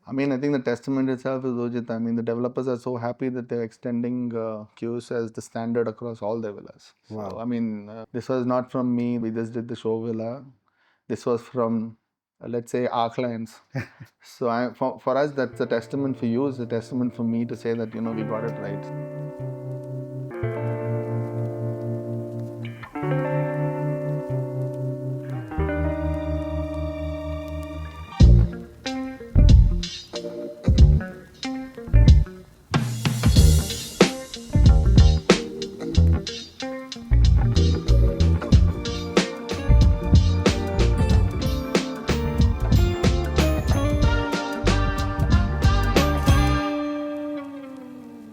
I mean, I think the testament itself is Ujit. I mean, the developers are so happy that they're extending Keus as the standard across all their villas. Wow. So, I mean, this was not from me. We just did the show villa. This was from, let's say, our clients. So, for us, that's a testament for you. It's a testament for me to say that, we got it right.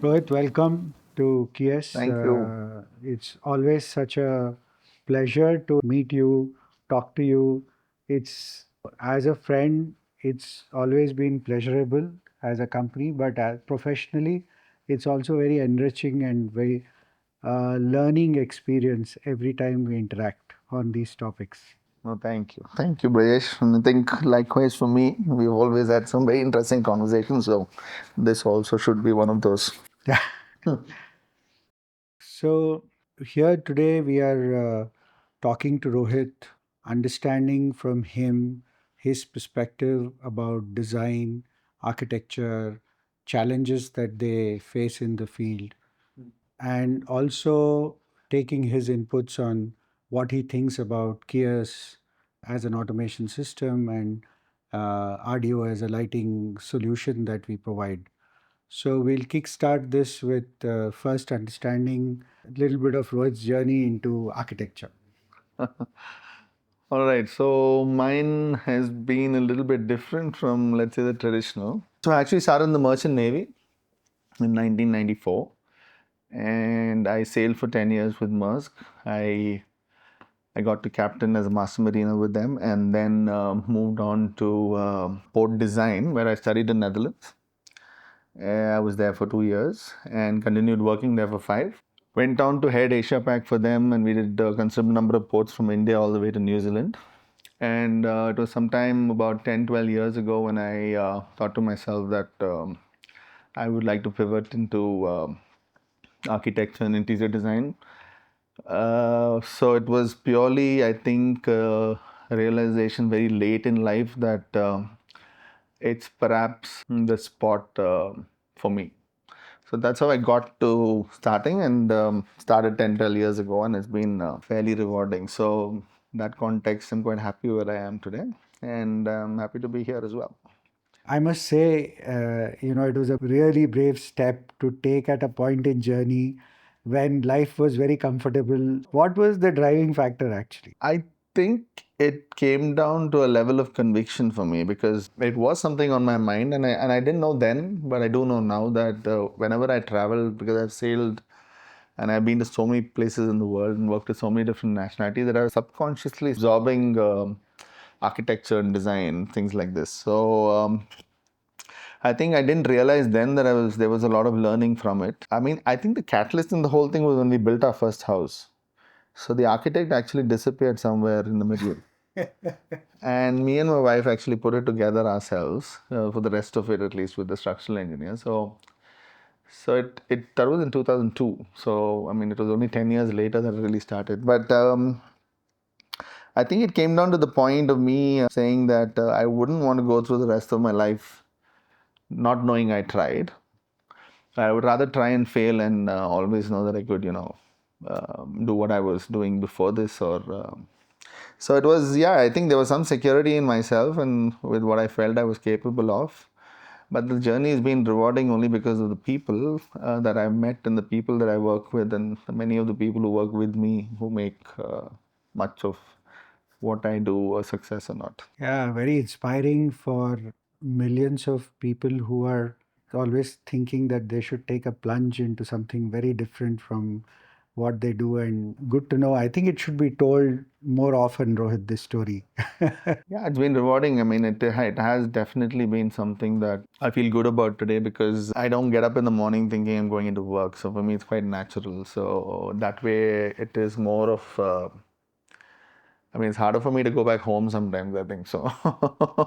Rohit, welcome to Keus. Thank you. It's always such a pleasure to meet you, talk to you. It's as a friend, it's always been pleasurable as a company, but as professionally, it's also very enriching and very learning experience every time we interact on these topics. No, thank you. Thank you, Brajesh. And I think likewise for me, we've always had some very interesting conversations. So this also should be one of those. So, here today we are talking to Rohit, understanding from him his perspective about design, architecture, challenges that they face in the field, and also taking his inputs on what he thinks about Keus as an automation system and RDO as a lighting solution that we provide. So we'll kickstart this with first understanding a little bit of Rohit's journey into architecture. All right, so mine has been a little bit different from, let's say, the traditional. So I actually started in the Merchant Navy in 1994, and I sailed for 10 years with Maersk. I I got to captain as a master mariner with them, and then moved on to port design, where I studied in Netherlands. I was there for 2 years and continued working there for five. Went on to head Asia Pac for them, and we did a considerable number of ports from India all the way to New Zealand. And it was sometime about 10, 12 years ago when I thought to myself that I would like to pivot into architecture and interior design. So it was purely, I think, a realization very late in life that it's perhaps the spot for me. So that's how I got to starting and started 10, 12 years ago, and it's been fairly rewarding. So, in that context, I'm quite happy where I am today, and I'm happy to be here as well. I must say, it was a really brave step to take at a point in journey when life was very comfortable. What was the driving factor actually? I think it came down to a level of conviction for me because it was something on my mind, and I didn't know then, but I do know now that whenever I travel, because I've sailed and I've been to so many places in the world and worked with so many different nationalities that I was subconsciously absorbing architecture and design, things like this. So I think I didn't realize then that there was a lot of learning from it. I mean, I think the catalyst in the whole thing was when we built our first house. So the architect actually disappeared somewhere in the middle. And me and my wife actually put it together ourselves for the rest of it, at least with the structural engineer. So that was in 2002. So I mean, it was only 10 years later that it really started. But I think it came down to the point of me saying that I wouldn't want to go through the rest of my life not knowing I tried. I would rather try and fail and always know that I could, do what I was doing before this. Or so it was. Yeah, I think there was some security in myself and with what I felt I was capable of. But the journey has been rewarding only because of the people that I've met and the people that I work with, and many of the people who work with me who make much of what I do a success or not. Yeah, very inspiring for millions of people who are always thinking that they should take a plunge into something very different from what they do. And good to know. I think it should be told more often, Rohit, this story. Yeah, it's been rewarding. I mean, it has definitely been something that I feel good about today because I don't get up in the morning thinking I'm going into work. So for me, it's quite natural. So that way, it is more of I mean, it's harder for me to go back home sometimes, I think so.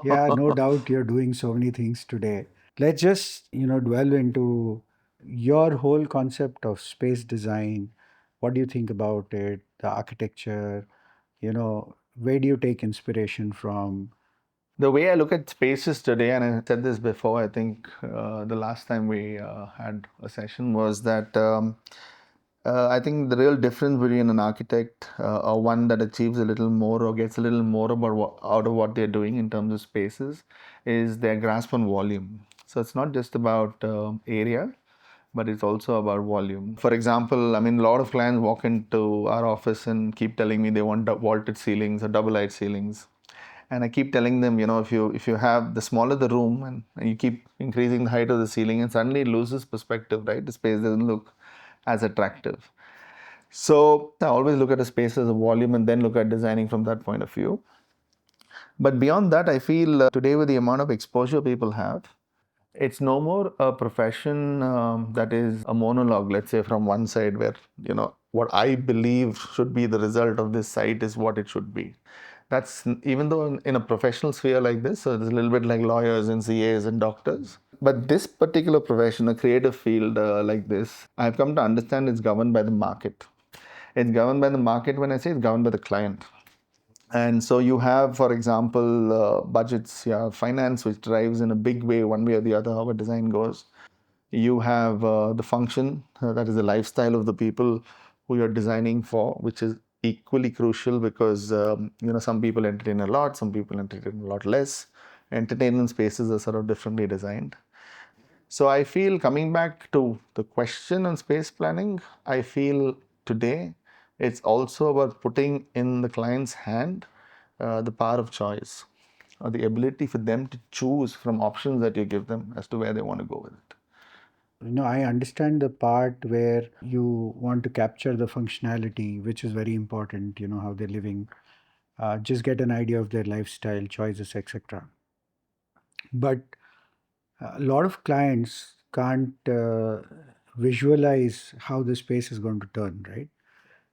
Yeah, no doubt you're doing so many things today. Let's just, dwell into your whole concept of space design. What do you think about it? The architecture, where do you take inspiration from? The way I look at spaces today, and I said this before, I think the last time we had a session was that I think the real difference between an architect or one that achieves a little more or gets a little more about out of what they're doing in terms of spaces is their grasp on volume. So it's not just about area, but it's also about volume. For example, I mean, a lot of clients walk into our office and keep telling me they want vaulted ceilings or double-height ceilings. And I keep telling them, if you have the smaller the room and you keep increasing the height of the ceiling, and suddenly it loses perspective, right? The space doesn't look as attractive. So I always look at a space as a volume and then look at designing from that point of view. But beyond that, I feel today with the amount of exposure people have, it's no more a profession that is a monologue, let's say, from one side where, what I believe should be the result of this site is what it should be. That's even though in a professional sphere like this, so it's a little bit like lawyers and CAs and doctors. But this particular profession, a creative field like this, I've come to understand it's governed by the market. It's governed by the market. When I say it's governed by the client. And so you have, for example, budgets, yeah, finance, which drives in a big way, one way or the other, how a design goes. You have the function, that is the lifestyle of the people who you're designing for, which is equally crucial because, some people entertain a lot, some people entertain a lot less. Entertainment spaces are sort of differently designed. So I feel coming back to the question on space planning, I feel today it's also about putting in the client's hand the power of choice or the ability for them to choose from options that you give them as to where they want to go with it. I understand the part where you want to capture the functionality, which is very important, how they're living, just get an idea of their lifestyle, choices, etc. But a lot of clients can't visualize how the space is going to turn, right?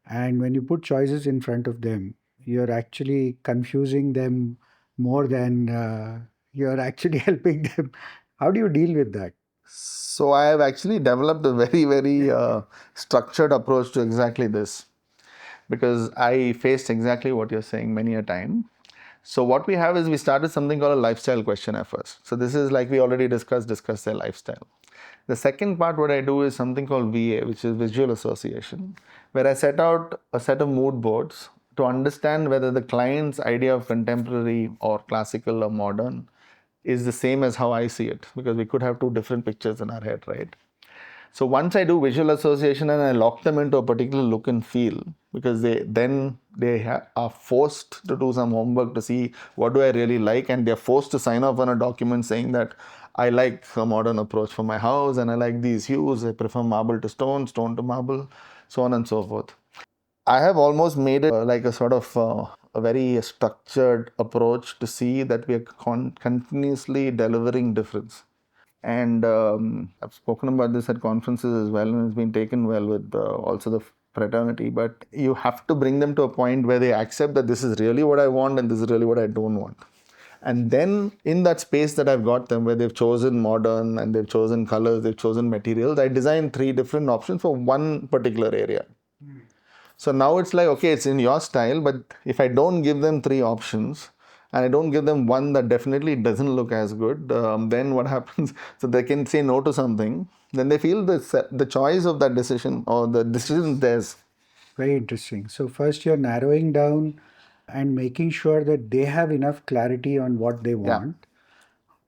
And when you put choices in front of them, you're actually confusing them more than you're actually helping them. How do you deal with that? So I have actually developed a very, very structured approach to exactly this because I faced exactly what you're saying many a time. So what we have is we started something called a lifestyle questionnaire first. So this is like we already discuss their lifestyle. The second part, what I do is something called VA, which is visual association, where I set out a set of mood boards to understand whether the client's idea of contemporary or classical or modern is the same as how I see it, because we could have two different pictures in our head, right? So once I do visual association and I lock them into a particular look and feel, because they are forced to do some homework to see what do I really like, and they're forced to sign off on a document saying that I like a modern approach for my house and I like these hues. I prefer marble to stone, stone to marble, so on and so forth. I have almost made it like a sort of a very structured approach to see that we are continuously delivering difference. And I've spoken about this at conferences as well, and it's been taken well with also the fraternity. But you have to bring them to a point where they accept that this is really what I want and this is really what I don't want. And then in that space that I've got them, where they've chosen modern and they've chosen colors, they've chosen materials, I designed 3 different options for one particular area. So now it's like, okay, it's in your style, but if I don't give them 3 options and I don't give them one that definitely doesn't look as good, then what happens? So they can say no to something, then they feel the choice of that decision or the decision is theirs. Very interesting. So, first you're narrowing down and making sure that they have enough clarity on what they Yeah. want.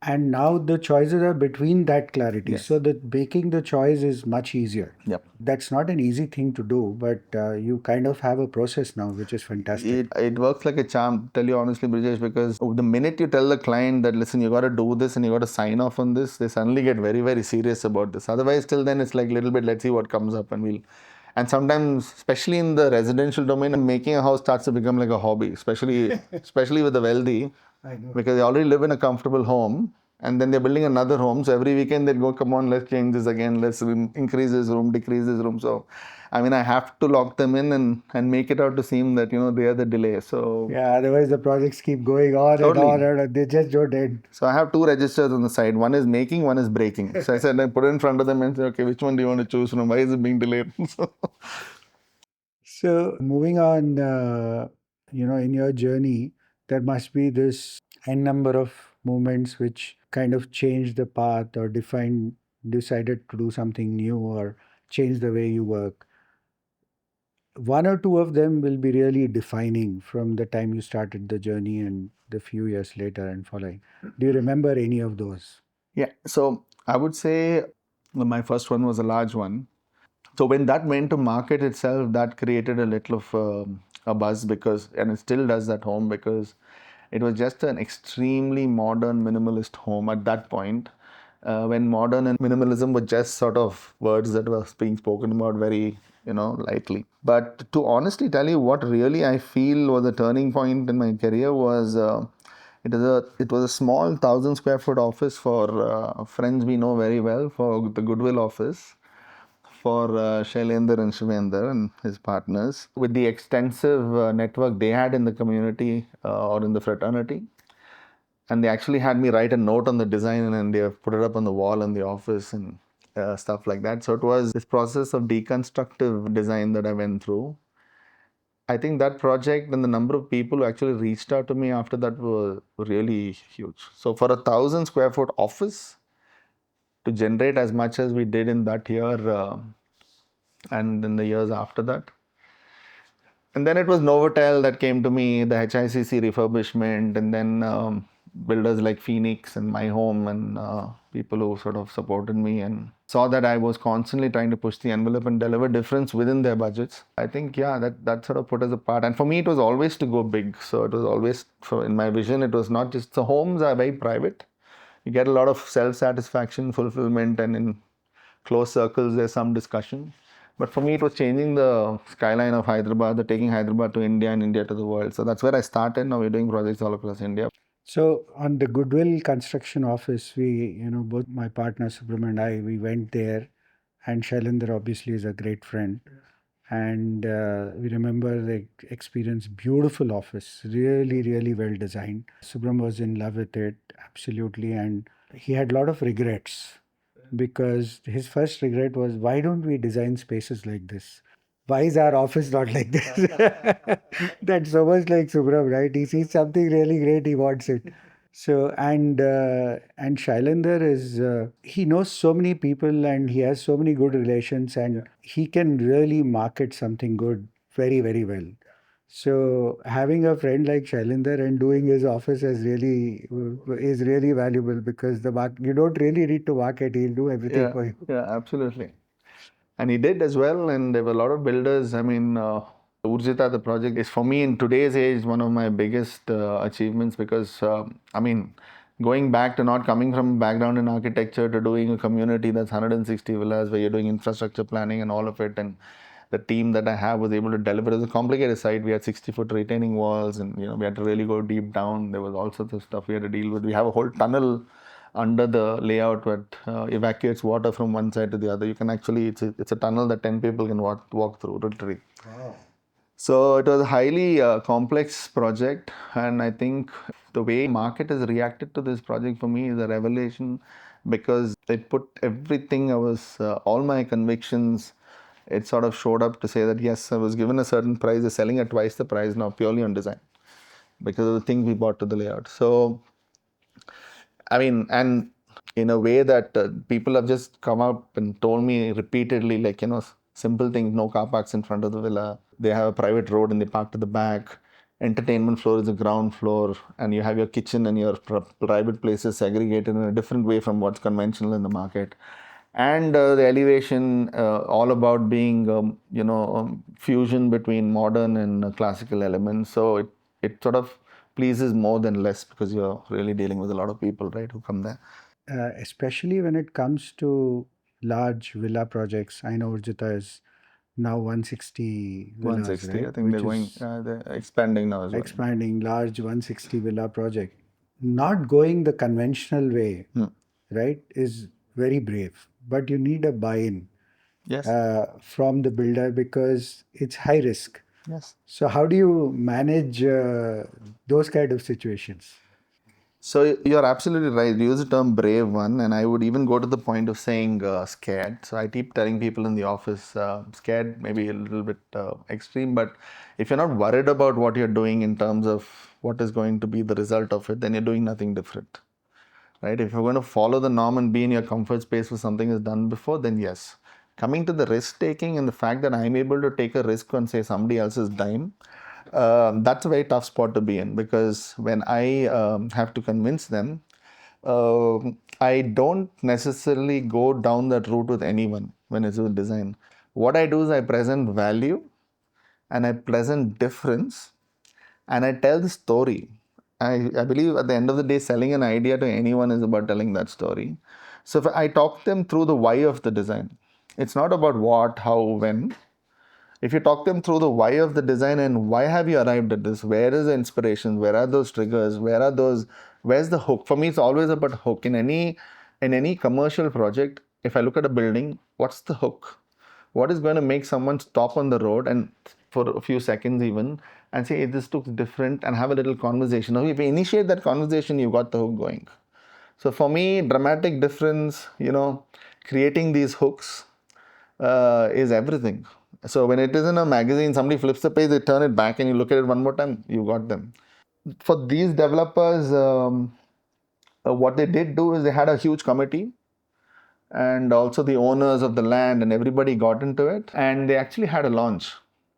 And now the choices are between that clarity. Yes. So, that making the choice is much easier. Yep. That's not an easy thing to do, but you kind of have a process now, which is fantastic. It works like a charm, tell you honestly, Brijesh, because the minute you tell the client that, listen, you got to do this and you got to sign off on this, they suddenly get very, very serious about this. Otherwise, till then, it's like a little bit, let's see what comes up and we'll. And sometimes, especially in the residential domain, making a house starts to become like a hobby, especially with the wealthy, I know. because they already live in a comfortable home. and then they're building another home. So every weekend they'll go, come on, let's change this again, let's increase this room, decrease this room. So, I mean, I have to lock them in and make it out to seem that, they are the delay. So, Yeah, otherwise the projects keep going on and totally. on and they just don't end. So I have two registers on the side. One is making, one is breaking. So I said, I put it in front of them and say, okay, which one do you want to choose from? Why is it being delayed? So, So moving on, in your journey, there must be this n number of moments which kind of changed the path or decided to do something new or change the way you work. One or two of them will be really defining from the time you started the journey and the few years later and following. Do you remember any of those? yeah. So I would say my first one was a large one. So when that went to market itself, that created a little of a buzz because, and it still does at home because it was just an extremely modern minimalist home at that point. When modern and minimalism were just sort of words that were being spoken about very, lightly. But to honestly tell you what really I feel was a turning point in my career was it was a small 1,000 square foot office for friends we know very well for the Goodwill office for Shailendra and Shivendra and his partners with the extensive network they had in the community or in the fraternity. And they actually had me write a note on the design and they put it up on the wall in the office and stuff like that. So it was this process of deconstructive design that I went through. I think that project and the number of people who actually reached out to me after that were really huge. So for 1,000 square foot office to generate as much as we did in that year and in the years after that. And then it was Novotel that came to me, the HICC refurbishment, and then builders like Phoenix and My Home and people who sort of supported me and saw that I was constantly trying to push the envelope and deliver difference within their budgets. I think, yeah, that sort of put us apart. And for me, it was always to go big. So it was always, in my vision, it was not just, the homes are very private. You get a lot of self-satisfaction, fulfillment, and in close circles, there's some discussion. But for me, it was changing the skyline of Hyderabad, the taking Hyderabad to India and India to the world. So that's where I started. Now we're doing projects all across India. So on the Goodwill construction office, both my partner Subramanian and I, we went there, and Shailendra obviously is a great friend. And we remember the experience, beautiful office, really, really well designed. Subram was in love with it, absolutely. And he had a lot of regrets because his first regret was, why don't we design spaces like this? Why is our office not like this? That's so much like Subram, right? He sees something really great, he wants it. So and Shailendra is he knows so many people and he has so many good relations and he can really market something good very, very well. So having a friend like Shailendra and doing his office is really valuable because you don't really need to market. He'll do everything Yeah, for you. yeah, absolutely. And he did as well. And there were a lot of builders. I mean, Urjita, the project is for me in today's age one of my biggest achievements because, I mean, going back to not coming from a background in architecture to doing a community that's 160 villas where you're doing infrastructure planning and all of it. And the team that I have was able to deliver. It was a complicated site. We had 60-foot retaining walls and, we had to really go deep down. There was all sorts of stuff we had to deal with. We have a whole tunnel under the layout that evacuates water from one side to the other. You can actually, it's a tunnel that 10 people can walk through, literally. Wow. So it was a highly complex project, and I think the way market has reacted to this project for me is a revelation because it put everything all my convictions. It sort of showed up to say that yes, I was given a certain price, they're selling at twice the price now purely on design because of the things we brought to the layout. So I mean, and in a way that people have just come up and told me repeatedly, like, simple things, no car parks in front of the villa. They have a private road and they park to the back. Entertainment floor is the ground floor, and you have your kitchen and your private places segregated in a different way from what's conventional in the market. And the elevation, all about being, fusion between modern and classical elements. So it sort of pleases more than less because you're really dealing with a lot of people, right, who come there. Especially when it comes to large villa projects. I know Urjita is now 160 villas, 160, right? I think Which is they're expanding now as well. expanding large 160 villa project. not going the conventional way, Hmm. right, is very brave. But you need a buy-in Yes. from the builder because it's high risk. Yes. So how do you manage those kind of situations? So you're absolutely right. You use the term brave one, and I would even go to the point of saying scared. So I keep telling people in the office, scared maybe a little bit extreme, but if you're not worried about what you're doing in terms of what is going to be the result of it, then you're doing nothing different, right? If you're going to follow the norm and be in your comfort space for something is done before, then yes. Coming to the risk taking and the fact that I'm able to take a risk on, say, somebody else's dime, that's a very tough spot to be in because when I have to convince them, I don't necessarily go down that route with anyone when it's with design. What I do is I present value and I present difference and I tell the story. I believe at the end of the day, selling an idea to anyone is about telling that story. So if I talk them through the why of the design, it's not about what, how, when. If you talk them through the why of the design and why have you arrived at this, where is the inspiration, where are those triggers, where's the hook? For me, it's always about hook. In any commercial project, if I look at a building, what's the hook? What is going to make someone stop on the road and for a few seconds even and say, hey, this looks different and have a little conversation. Now, if you initiate that conversation, you got the hook going. So for me, dramatic difference, creating these hooks is everything. So when it is in a magazine, somebody flips the page, they turn it back, and you look at it one more time, you got them. For these developers, what they did do is they had a huge committee, and also the owners of the land, and everybody got into it, and they actually had a launch.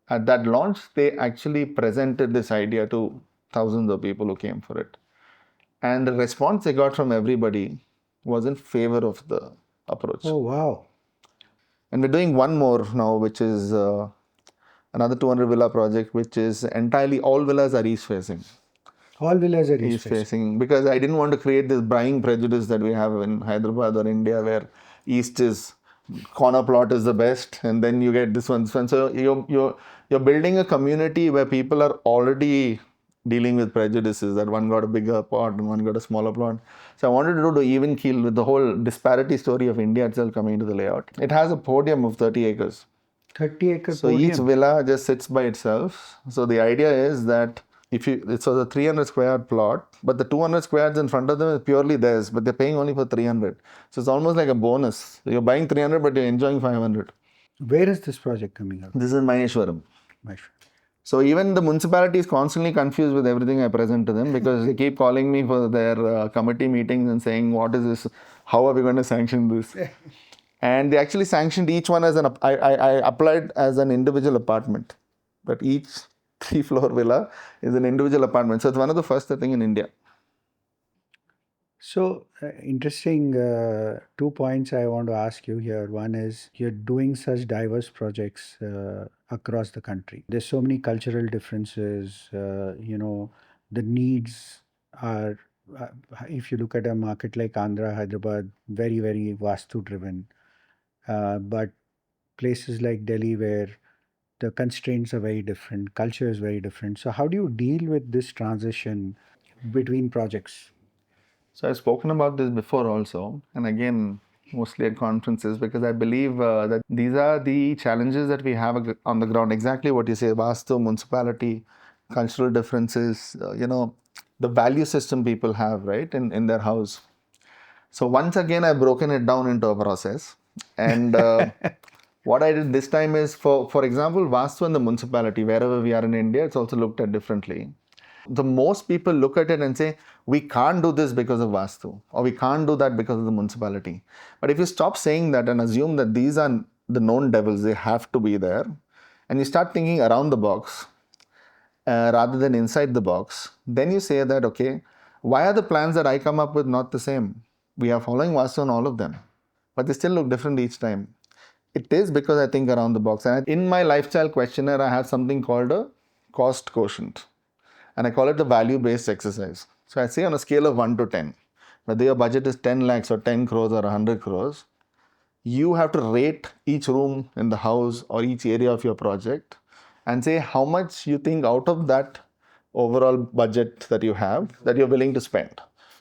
At that launch, they actually presented this idea to thousands of people who came for it, and the response they got from everybody was in favor of the approach. Oh, wow. And we're doing one more now, which is another 200 villa project, which is entirely all villas are east facing. All villas are east East facing. facing because I didn't want to create this buying prejudice that we have in Hyderabad or India, where east is corner plot is the best, and then you get this one. So you're building a community where people are already dealing with prejudices that one got a bigger plot and one got a smaller plot. So I wanted to do the even keel with the whole disparity story of India itself coming into the layout. It has a podium of 30 acres. 30-acre So each podium. villa just sits by itself. So the idea is that if you it's a 300 square plot, but the 200 squares in front of them is purely theirs, but they're paying only for 300. So it's almost like a bonus. So you're buying 300, but you're enjoying 500. Where is this project coming up? This is Maheshwaram. My So even the municipality is constantly confused with everything I present to them because they keep calling me for their committee meetings and saying, "What is this? How are we going to sanction this?" And they actually sanctioned each one as I applied as an individual apartment, but each three-floor villa is an individual apartment. So it's one of the first, I think, in India. So, interesting 2 points I want to ask you here. One is you're doing such diverse projects across the country. There's so many cultural differences. The needs are, uh, if you look at a market like Andhra, Hyderabad, very, very Vastu driven. But places like Delhi, where the constraints are very different, culture is very different. So, how do you deal with this transition between projects? So I've spoken about this before also, and again, mostly at conferences, because I believe that these are the challenges that we have on the ground. Exactly what you say, Vastu, municipality, cultural differences, the value system people have, right, in their house. So once again, I've broken it down into a process. And what I did this time is, for example, Vastu and the municipality, wherever we are in India, it's also looked at differently. The most people look at it and say, we can't do this because of Vastu, or we can't do that because of the municipality. But if you stop saying that and assume that these are the known devils, they have to be there, and you start thinking around the box rather than inside the box, then you say that, okay, why are the plans that I come up with not the same? We are following Vastu on all of them, but they still look different each time. It is because I think around the box. And in my lifestyle questionnaire, I have something called a cost quotient, and I call it the value based exercise. So I say on a scale of 1 to 10, whether your budget is 10 lakhs or 10 crores or 100 crores, you have to rate each room in the house or each area of your project and say how much you think out of that overall budget that you have that you're willing to spend.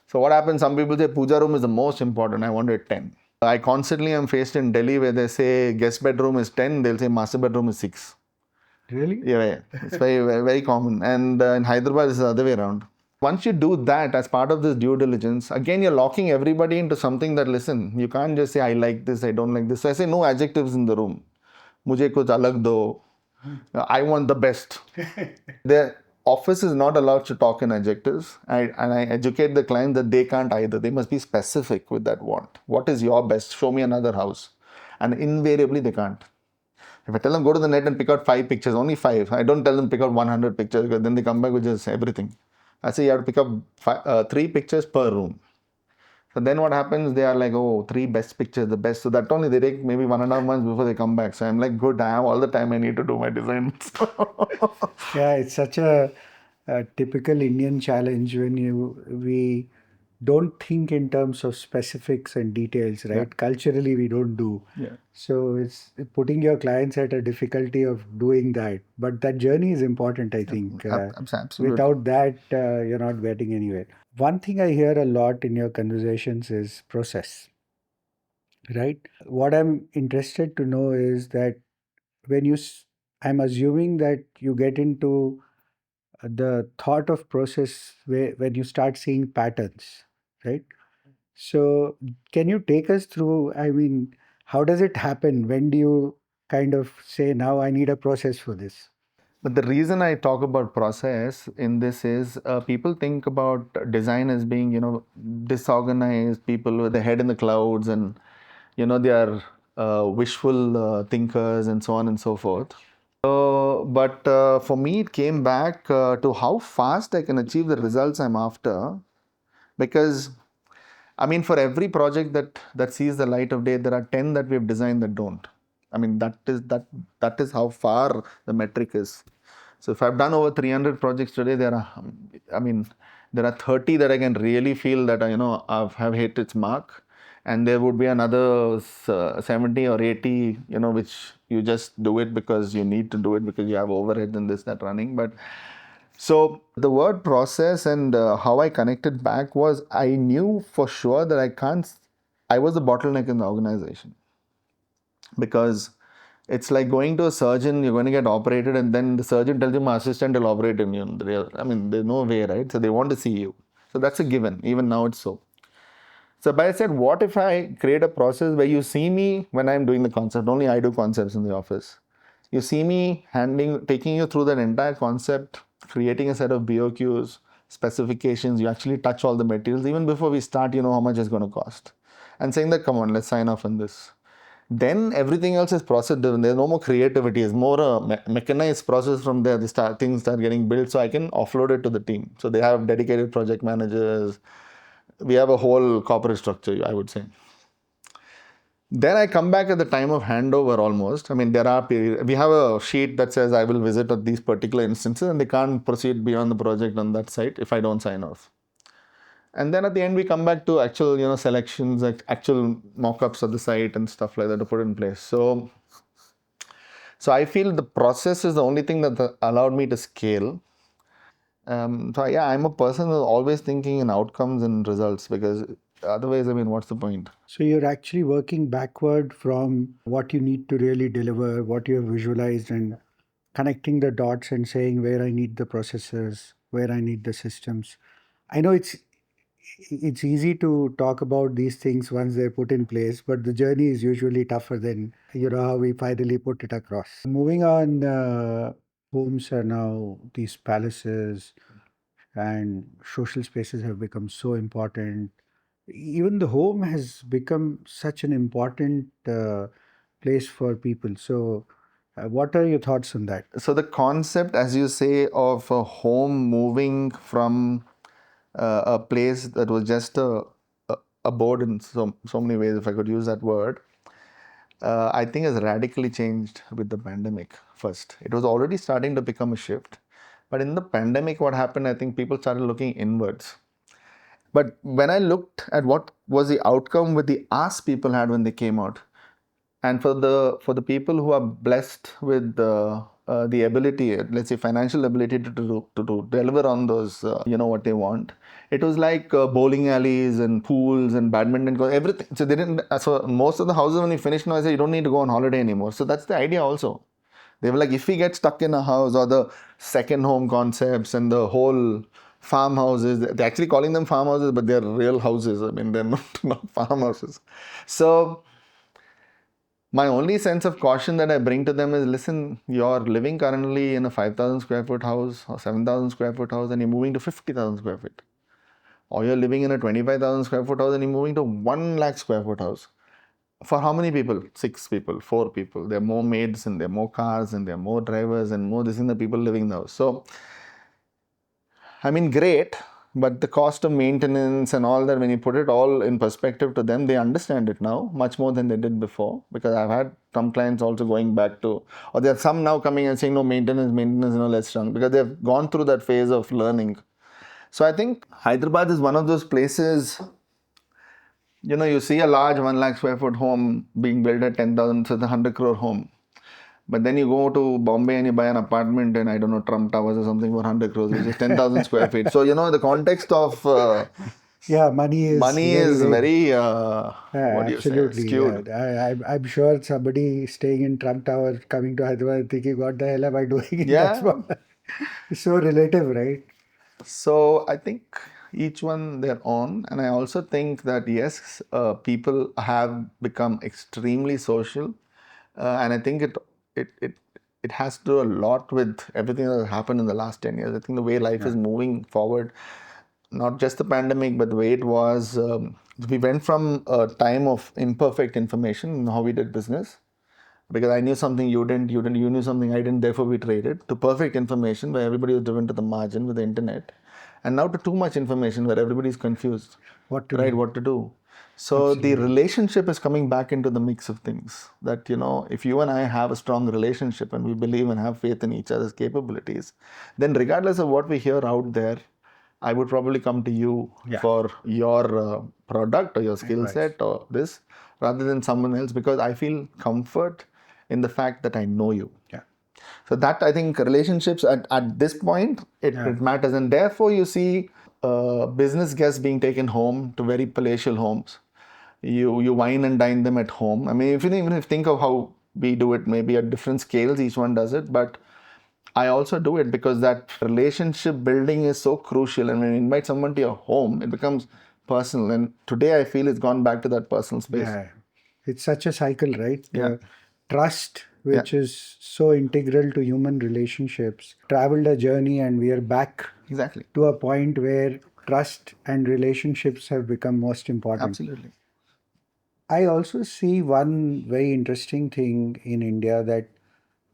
So what happens? Some people say puja room is the most important. I wanted 10. I constantly am faced in Delhi where they say guest bedroom is 10, they'll say master bedroom is 6. Really? Yeah, yeah. It's very common. And in Hyderabad, it's the other way around. Once you do that as part of this due diligence, again, you're locking everybody into something that, listen, you can't just say, I like this, I don't like this. So I say, no adjectives in the room. Mujhe kuch alag do. I want the best. The office is not allowed to talk in adjectives. And I educate the client that they can't either. They must be specific with that want. What is your best? Show me another house. And invariably, they can't. If I tell them go to the net and pick out 5 pictures, only 5. I don't tell them pick out 100 pictures because then they come back with just everything. I say you have to pick up 3 pictures per room. So then what happens? They are like, oh, 3 best pictures, the best. So that only they take maybe 1.5 months before they come back. So I'm like, good, I have all the time I need to do my designs. Yeah, it's such a typical Indian challenge when we don't think in terms of specifics and details, Yeah. right? Culturally, we don't do. Yeah. So it's putting your clients at a difficulty of doing that. But that journey is important, I think. Absolutely. Without that, you're not getting anywhere. One thing I hear a lot in your conversations is process, right? What I'm interested to know is that when I'm assuming that you get into the thought of process where when you start seeing patterns, right? So can you take us through, I mean, how does it happen? When do you kind of say, now I need a process for this? But the reason I talk about process in this is people think about design as being, disorganized people with their head in the clouds and, they are wishful thinkers and so on and so forth. But for me, it came back to how fast I can achieve the results I'm after. Because, I mean, for every project that sees the light of day, there are 10 that we've designed that don't. I mean, that is how far the metric is. So if I've done over 300 projects today, I mean, there are 30 that I can really feel that have hit its mark, and there would be another 70 or 80, which you just do it because you need to do it because you have overheads and this that running. But so the word process and how I connected back was I knew for sure that I was the bottleneck in the organization because it's like going to a surgeon, you're going to get operated, and then the surgeon tells you, my assistant will operate on you. I mean, there's no way, right? So they want to see you. So that's a given. Even now it's so. So, but I said, what if I create a process where you see me when I'm doing the concept? Only I do concepts in the office. You see me taking you through that entire concept, creating a set of BOQs, specifications. You actually touch all the materials. Even before we start, you know how much it's going to cost. And saying that, come on, let's sign off on this. Then everything else is process driven. There's no more creativity. It's more a mechanized process from there. Things start getting built, so I can offload it to the team. So they have dedicated project managers. We have a whole corporate structure, I would say. Then I come back at the time of handover almost. I mean, we have a sheet that says I will visit at these particular instances, and they can't proceed beyond the project on that site if I don't sign off. And then at the end, we come back to actual, selections, like actual mock-ups of the site and stuff like that to put in place. So I feel the process is the only thing that allowed me to scale. So yeah, I'm a person who's always thinking in outcomes and results because otherwise, I mean, what's the point? So you're actually working backward from what you need to really deliver, what you have visualized, and connecting the dots and saying where I need the processors, where I need the systems. I know it's easy to talk about these things once they're put in place, but the journey is usually tougher than how we finally put it across. Moving on, homes are now these palaces, and social spaces have become so important. Even the home has become such an important place for people. So, what are your thoughts on that? So the concept, as you say, of a home moving from a place that was just a board in so many ways, if I could use that word, I think has radically changed with the pandemic. First, it was already starting to become a shift, but in the pandemic, what happened? I think people started looking inwards. But when I looked at what was the outcome with the ask people had when they came out, and for the people who are blessed with the ability, let's say financial ability to deliver on those, what they want. It was like bowling alleys and pools and badminton courts, everything. So they didn't. So most of the houses, when you finish now, I say you don't need to go on holiday anymore. So that's the idea also. They were like, if we get stuck in a house, or the second home concepts and the whole farmhouses, they're actually calling them farmhouses, but they're real houses. I mean, they're not farmhouses. So my only sense of caution that I bring to them is, listen, you're living currently in a 5,000 square foot house or 7,000 square foot house, and you're moving to 50,000 square feet. Or you're living in a 25,000 square foot house and you're moving to 1 lakh square foot house. For how many people? 6 people, 4 people. There are more maids and there are more cars and there are more drivers and more this and the people living in the house. So, I mean, great, but the cost of maintenance and all that, when you put it all in perspective to them, they understand it now much more than they did before. Because I've had some clients also going back to, or there are some now coming and saying, no, maintenance, let's run. Because they've gone through that phase of learning. So I think Hyderabad is one of those places, you see a large 1 lakh square foot home being built at 10,000, so the 100 crore home. But then you go to Bombay and you buy an apartment in, I don't know, Trump Towers or something for 100 crores, which is 10,000 square feet. So, the context of Yeah, money money very is big. very, Yeah, what do you say, absolutely. Yeah, skewed. I'm sure somebody staying in Trump Tower coming to Hyderabad thinking, what the hell am I doing in that Yeah. spot? It's so relative, right? So I think each one their own. And I also think that, yes, people have become extremely social. And I think it has to do a lot with everything that has happened in the last 10 years. I think the way life is Yeah. moving forward, not just the pandemic, but the way it was, we went from a time of imperfect information in how we did business, because I knew something you didn't, you knew something I didn't, therefore we traded, to perfect information where everybody was driven to the margin with the internet, and now to too much information where everybody is confused, What to right? do? What to do. So the Absolutely. relationship is coming back into the mix of things. That, if you and I have a strong relationship and we believe and have faith in each other's capabilities, then regardless of what we hear out there, I would probably come to you Yeah. for your product or your skill Advice. set or this, rather than someone else, because I feel comfort in the fact that I know you. Yeah. So that, I think, relationships at this point, Yeah. it matters. And therefore you see business guests being taken home to very palatial homes. You wine and dine them at home. I mean, even if you think of how we do it, maybe at different scales, each one does it, but I also do it because that relationship building is so crucial. And when you invite someone to your home, it becomes personal. And today I feel it's gone back to that personal space. Yeah. It's such a cycle, right? Yeah. Trust, Yeah. which is so integral to human relationships, traveled a journey and we are back Exactly. to a point where trust and relationships have become most important. Absolutely. I also see one very interesting thing in India, that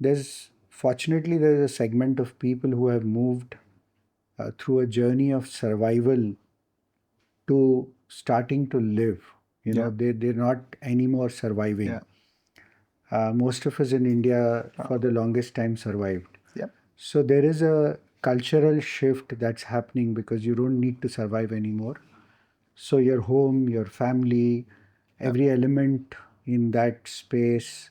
there's a segment of people who have moved through a journey of survival to starting to live. Yeah. They're not anymore surviving. Yeah. Most of us in India for the longest time survived. Yeah. So there is a cultural shift that's happening because you don't need to survive anymore. So your home, your family, Yeah. every element in that space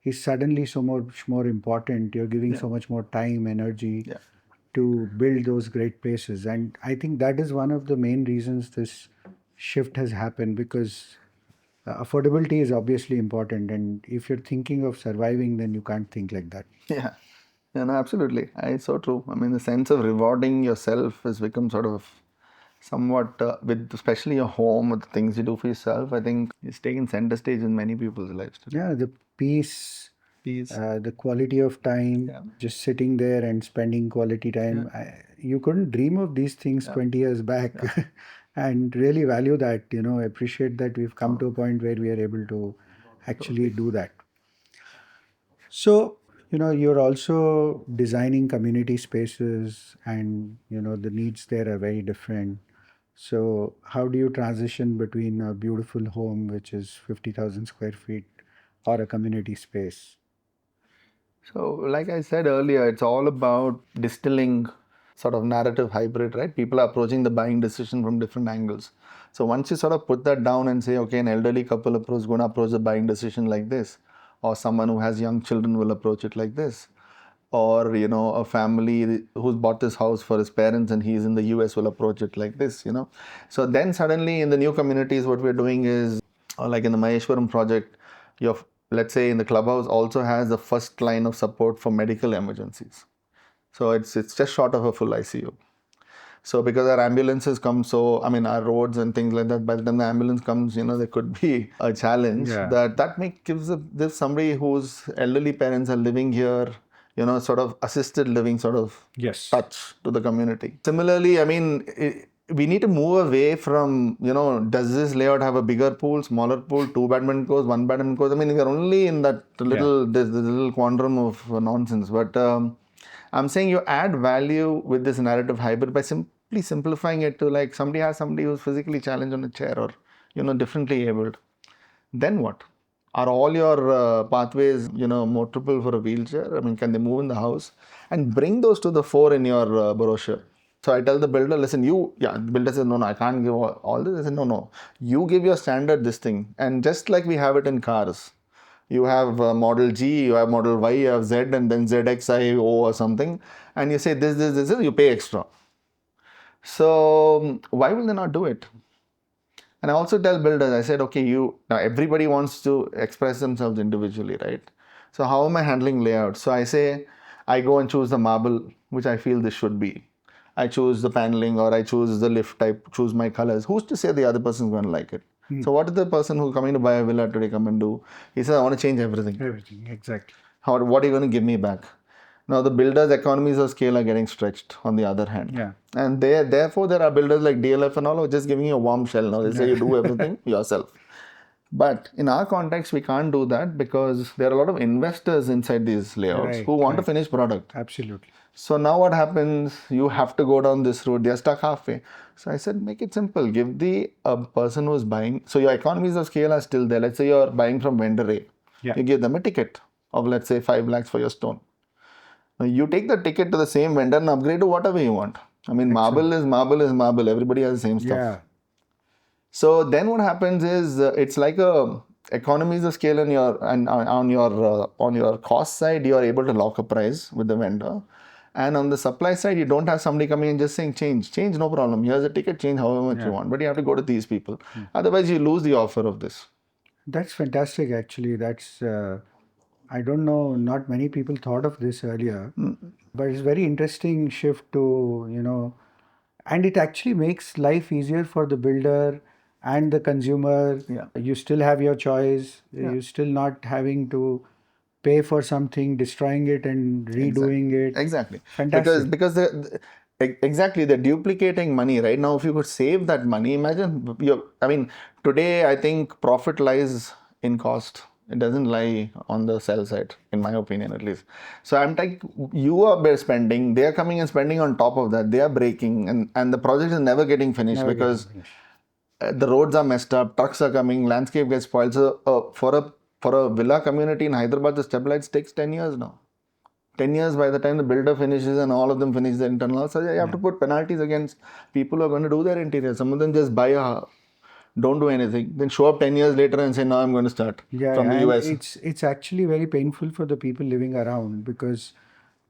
is suddenly so much more important. You're giving Yeah. so much more time, energy Yeah. to build those great places. And I think that is one of the main reasons this shift has happened, because affordability is obviously important. And if you're thinking of surviving, then you can't think like that. Yeah. Yeah, no, absolutely. It's so true. I mean, the sense of rewarding yourself has become sort of somewhat, with especially your home, with the things you do for yourself, I think it's taken center stage in many people's lives today. Yeah, the peace, Peace. the quality of time, Yeah. just sitting there and spending quality time. You couldn't dream of these things 20 years back. And really value that, appreciate that we've come to a point where we are able to actually do that. So, you're also designing community spaces, and, the needs there are very different. So, how do you transition between a beautiful home, which is 50,000 square feet, or a community space? So, like I said earlier, it's all about distilling sort of narrative hybrid, right? People are approaching the buying decision from different angles. So, once you sort of put that down and say, okay, an elderly couple going to approach the buying decision like this, or someone who has young children will approach it like this. or a family who's bought this house for his parents and he's in the US will approach it like this. So then suddenly in the new communities, what we're doing is, like in the Maheshwaram project, your let's say in the clubhouse also has the first line of support for medical emergencies. So it's just short of a full ICU. So because our ambulances come, so I mean our roads and things like that, by the time the ambulance comes, there could be a challenge Yeah. that gives there's somebody whose elderly parents are living here, sort of assisted living sort of Yes. touch to the community. Similarly, I mean, we need to move away from, does this layout have a bigger pool, smaller pool, two badminton courts, one badminton court? I mean, we're only in that little, this little quantum of nonsense. But I'm saying you add value with this narrative hybrid by simply simplifying it to like somebody who's physically challenged on a chair or, differently abled. Then what? Are all your pathways, motorable for a wheelchair? I mean, can they move in the house? And bring those to the fore in your brochure. So I tell the builder, listen, the builder says, no, I can't give all this. I said, no, you give your standard this thing. And just like we have it in cars, you have model G, you have model Y, you have Z, and then ZXI, O or something. And you say this, you pay extra. So why will they not do it? And I also tell builders, I said, okay, now everybody wants to express themselves individually, right? So how am I handling layout? So I say, I go and choose the marble, which I feel this should be. I choose the paneling or I choose the lift type, choose my colors. Who's to say the other person's going to like it? So what did the person who's coming to buy a villa today come and do? He says, I want to change everything. Everything, exactly. What are you going to give me back? Now the builders' economies of scale are getting stretched on the other hand. Yeah. And therefore there are builders like DLF and all who are just giving you a warm shell. Now they say you do everything yourself. But in our context, we can't do that because there are a lot of investors inside these layouts Right, who want a right. finished product. Absolutely. So now what happens? You have to go down this road. They're stuck halfway. So I said, make it simple. Give the person who's buying. So your economies of scale are still there. Let's say you're buying from vendor A. Yeah. You give them a ticket of let's say 5 lakhs for your stone. Now you take the ticket to the same vendor and upgrade to whatever you want. I mean, marble is marble is marble. Everybody has the same stuff. Yeah. So then what happens is it's like a economies of scale on your and on your cost side you are able to lock a price with the vendor, and on the supply side you don't have somebody coming and just saying change no problem, here's a ticket, change however much you want, but you have to go to these people. Otherwise you lose the offer of this. That's fantastic, actually. I don't know, not many people thought of this earlier, but it's very interesting shift to, and it actually makes life easier for the builder and the consumer. Yeah. You still have your choice. Yeah. You're still not having to pay for something, destroying it and redoing it. Exactly. Fantastic. Because exactly they're duplicating money right now. If you could save that money, imagine I mean, today I think profit lies in cost. It doesn't lie on the sell side, in my opinion at least. So I'm like, you are spending, they are coming and spending on top of that. They are breaking, and the project is never getting finished Never getting because finished. the roads are messed up, trucks are coming, landscape gets spoiled. So for a villa community in Hyderabad to stabilize takes 10 years now. 10 years by the time the builder finishes and all of them finish the internal. So you have to put penalties against people who are going to do their interior. Some of them just don't do anything, then show up 10 years later and say, now I'm going to start Yeah, from the and US. it's actually very painful for the people living around because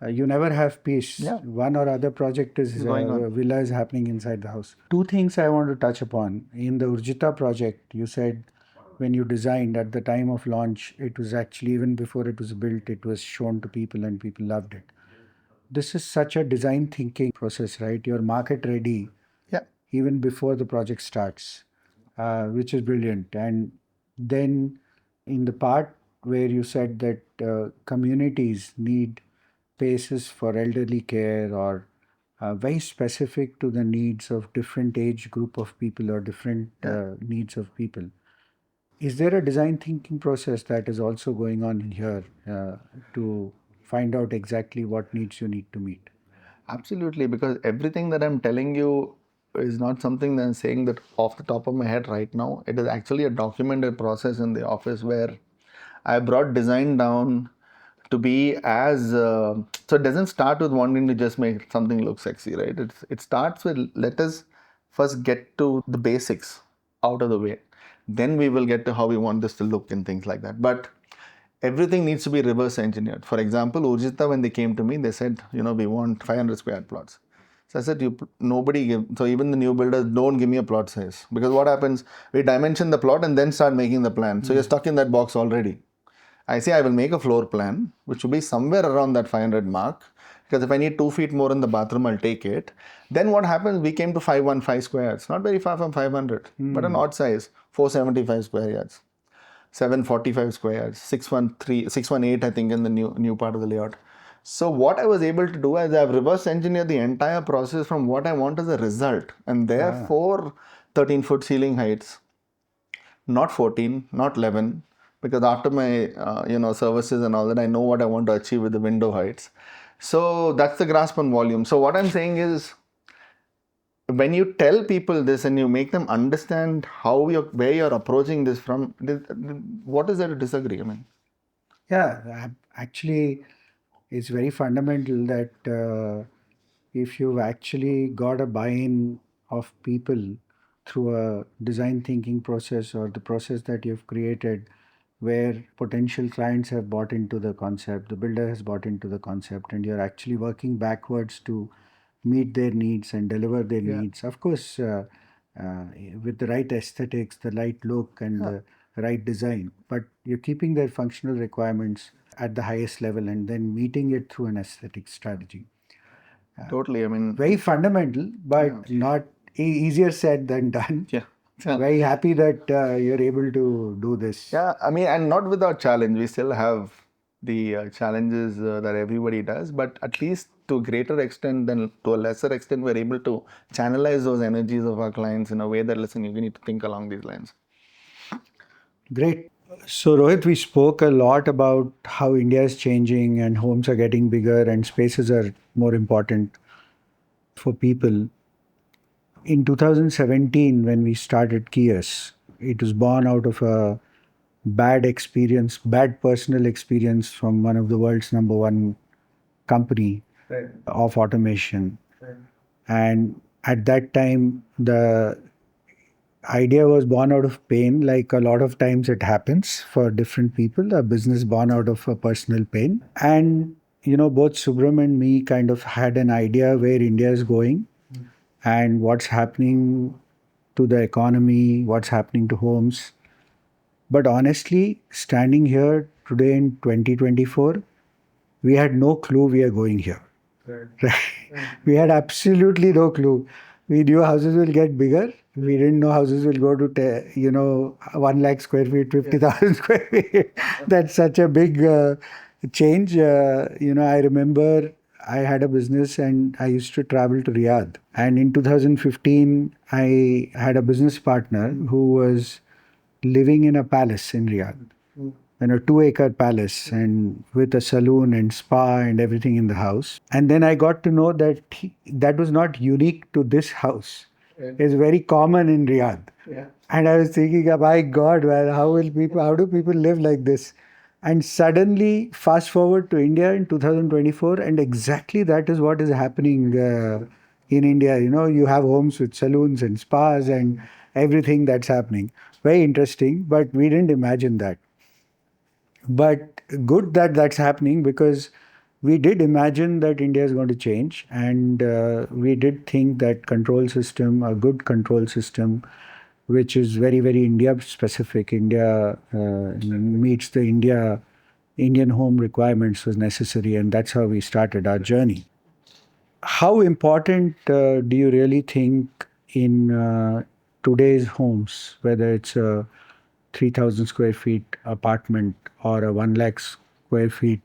you never have peace. Yeah. One or other project is going on. villa is happening inside the house. Two things I want to touch upon. In the Urjita project, you said when you designed at the time of launch, it was actually even before it was built, it was shown to people and people loved it. This is such a design thinking process, right? You're market ready Yeah. even before the project starts, which is brilliant. And then in the part where you said that communities need places for elderly care or very specific to the needs of different age group of people or different needs of people. Is there a design thinking process that is also going on in here to find out exactly what needs you need to meet? Absolutely, because everything that I'm telling you is not something that I'm saying that off the top of my head right now. It is actually a documented process in the office where I brought design down to be as so it doesn't start with wanting to just make something look sexy, right? It starts with let us first get to the basics out of the way. Then we will get to how we want this to look and things like that. But everything needs to be reverse engineered. For example, Urjita, when they came to me, they said, we want 500 square plots. So I said, so even the new builders don't give me a plot size, because what happens, we dimension the plot and then start making the plan. So you're stuck in that box already. I say I will make a floor plan, which will be somewhere around that 500 mark, because if I need 2 feet more in the bathroom, I'll take it. Then what happens, we came to 515 squares, not very far from 500, but an odd size, 475 square yards. 745 squares, 613, 618, I think, in the new part of the layout. So what I was able to do is I've reverse engineered the entire process from what I want as a result, and therefore 13-foot ceiling heights, not 14, not 11, because after my services and all that, I know what I want to achieve with the window heights. So that's the grasp on volume. So what I'm saying is, when you tell people this and you make them understand where you're approaching this from, what is there to disagree? I mean, Yeah, actually, it's very fundamental that if you've actually got a buy-in of people through a design thinking process or the process that you've created, where potential clients have bought into the concept, the builder has bought into the concept, and you're actually working backwards to meet their needs and deliver their needs. Of course, uh, with the right aesthetics, the right look, and the right design, but you're keeping their functional requirements at the highest level and then meeting it through an aesthetic strategy. totally. I mean, Very fundamental, but not easier said than done. yeah. Very happy that you're able to do this. Yeah, I mean, and not without challenge. We still have the challenges that everybody does, but at least to a greater extent than to a lesser extent, we're able to channelize those energies of our clients in a way that, listen, you need to think along these lines. Great. So, Rohit, we spoke a lot about how India is changing and homes are getting bigger and spaces are more important for people. In 2017, when we started Keus, it was born out of a bad experience, bad personal experience from one of the world's number one company of automation. And at that time, the idea was born out of pain, like a lot of times it happens for different people, a business born out of a personal pain. And, both Subram and me kind of had an idea where India is going and what's happening to the economy, what's happening to homes. But honestly, standing here today in 2024, we had no clue we are going here. Right. We had absolutely no clue. We knew houses will get bigger. We didn't know houses will go to 1 lakh square feet, 50,000 square feet. That's such a big change. I remember I had a business and I used to travel to Riyadh. And in 2015, I had a business partner who was living in a palace in Riyadh, in a 2-acre palace, and with a saloon and spa and everything in the house. And then I got to know that that was not unique to this house. It's very common in Riyadh. And I was thinking, oh my God, well, how do people live like this? And suddenly, fast forward to India in 2024, and exactly that is what is happening in India. You have homes with saloons and spas and everything that's happening. Very interesting, but we didn't imagine that. But good that that's happening, because we did imagine that India is going to change, and we did think that control system, a good control system, which is very, very India specific, India meets the Indian home requirements, was necessary, and that's how we started our journey. How important do you really think in today's homes, whether it's a 3,000 square feet apartment or a 1 lakh square feet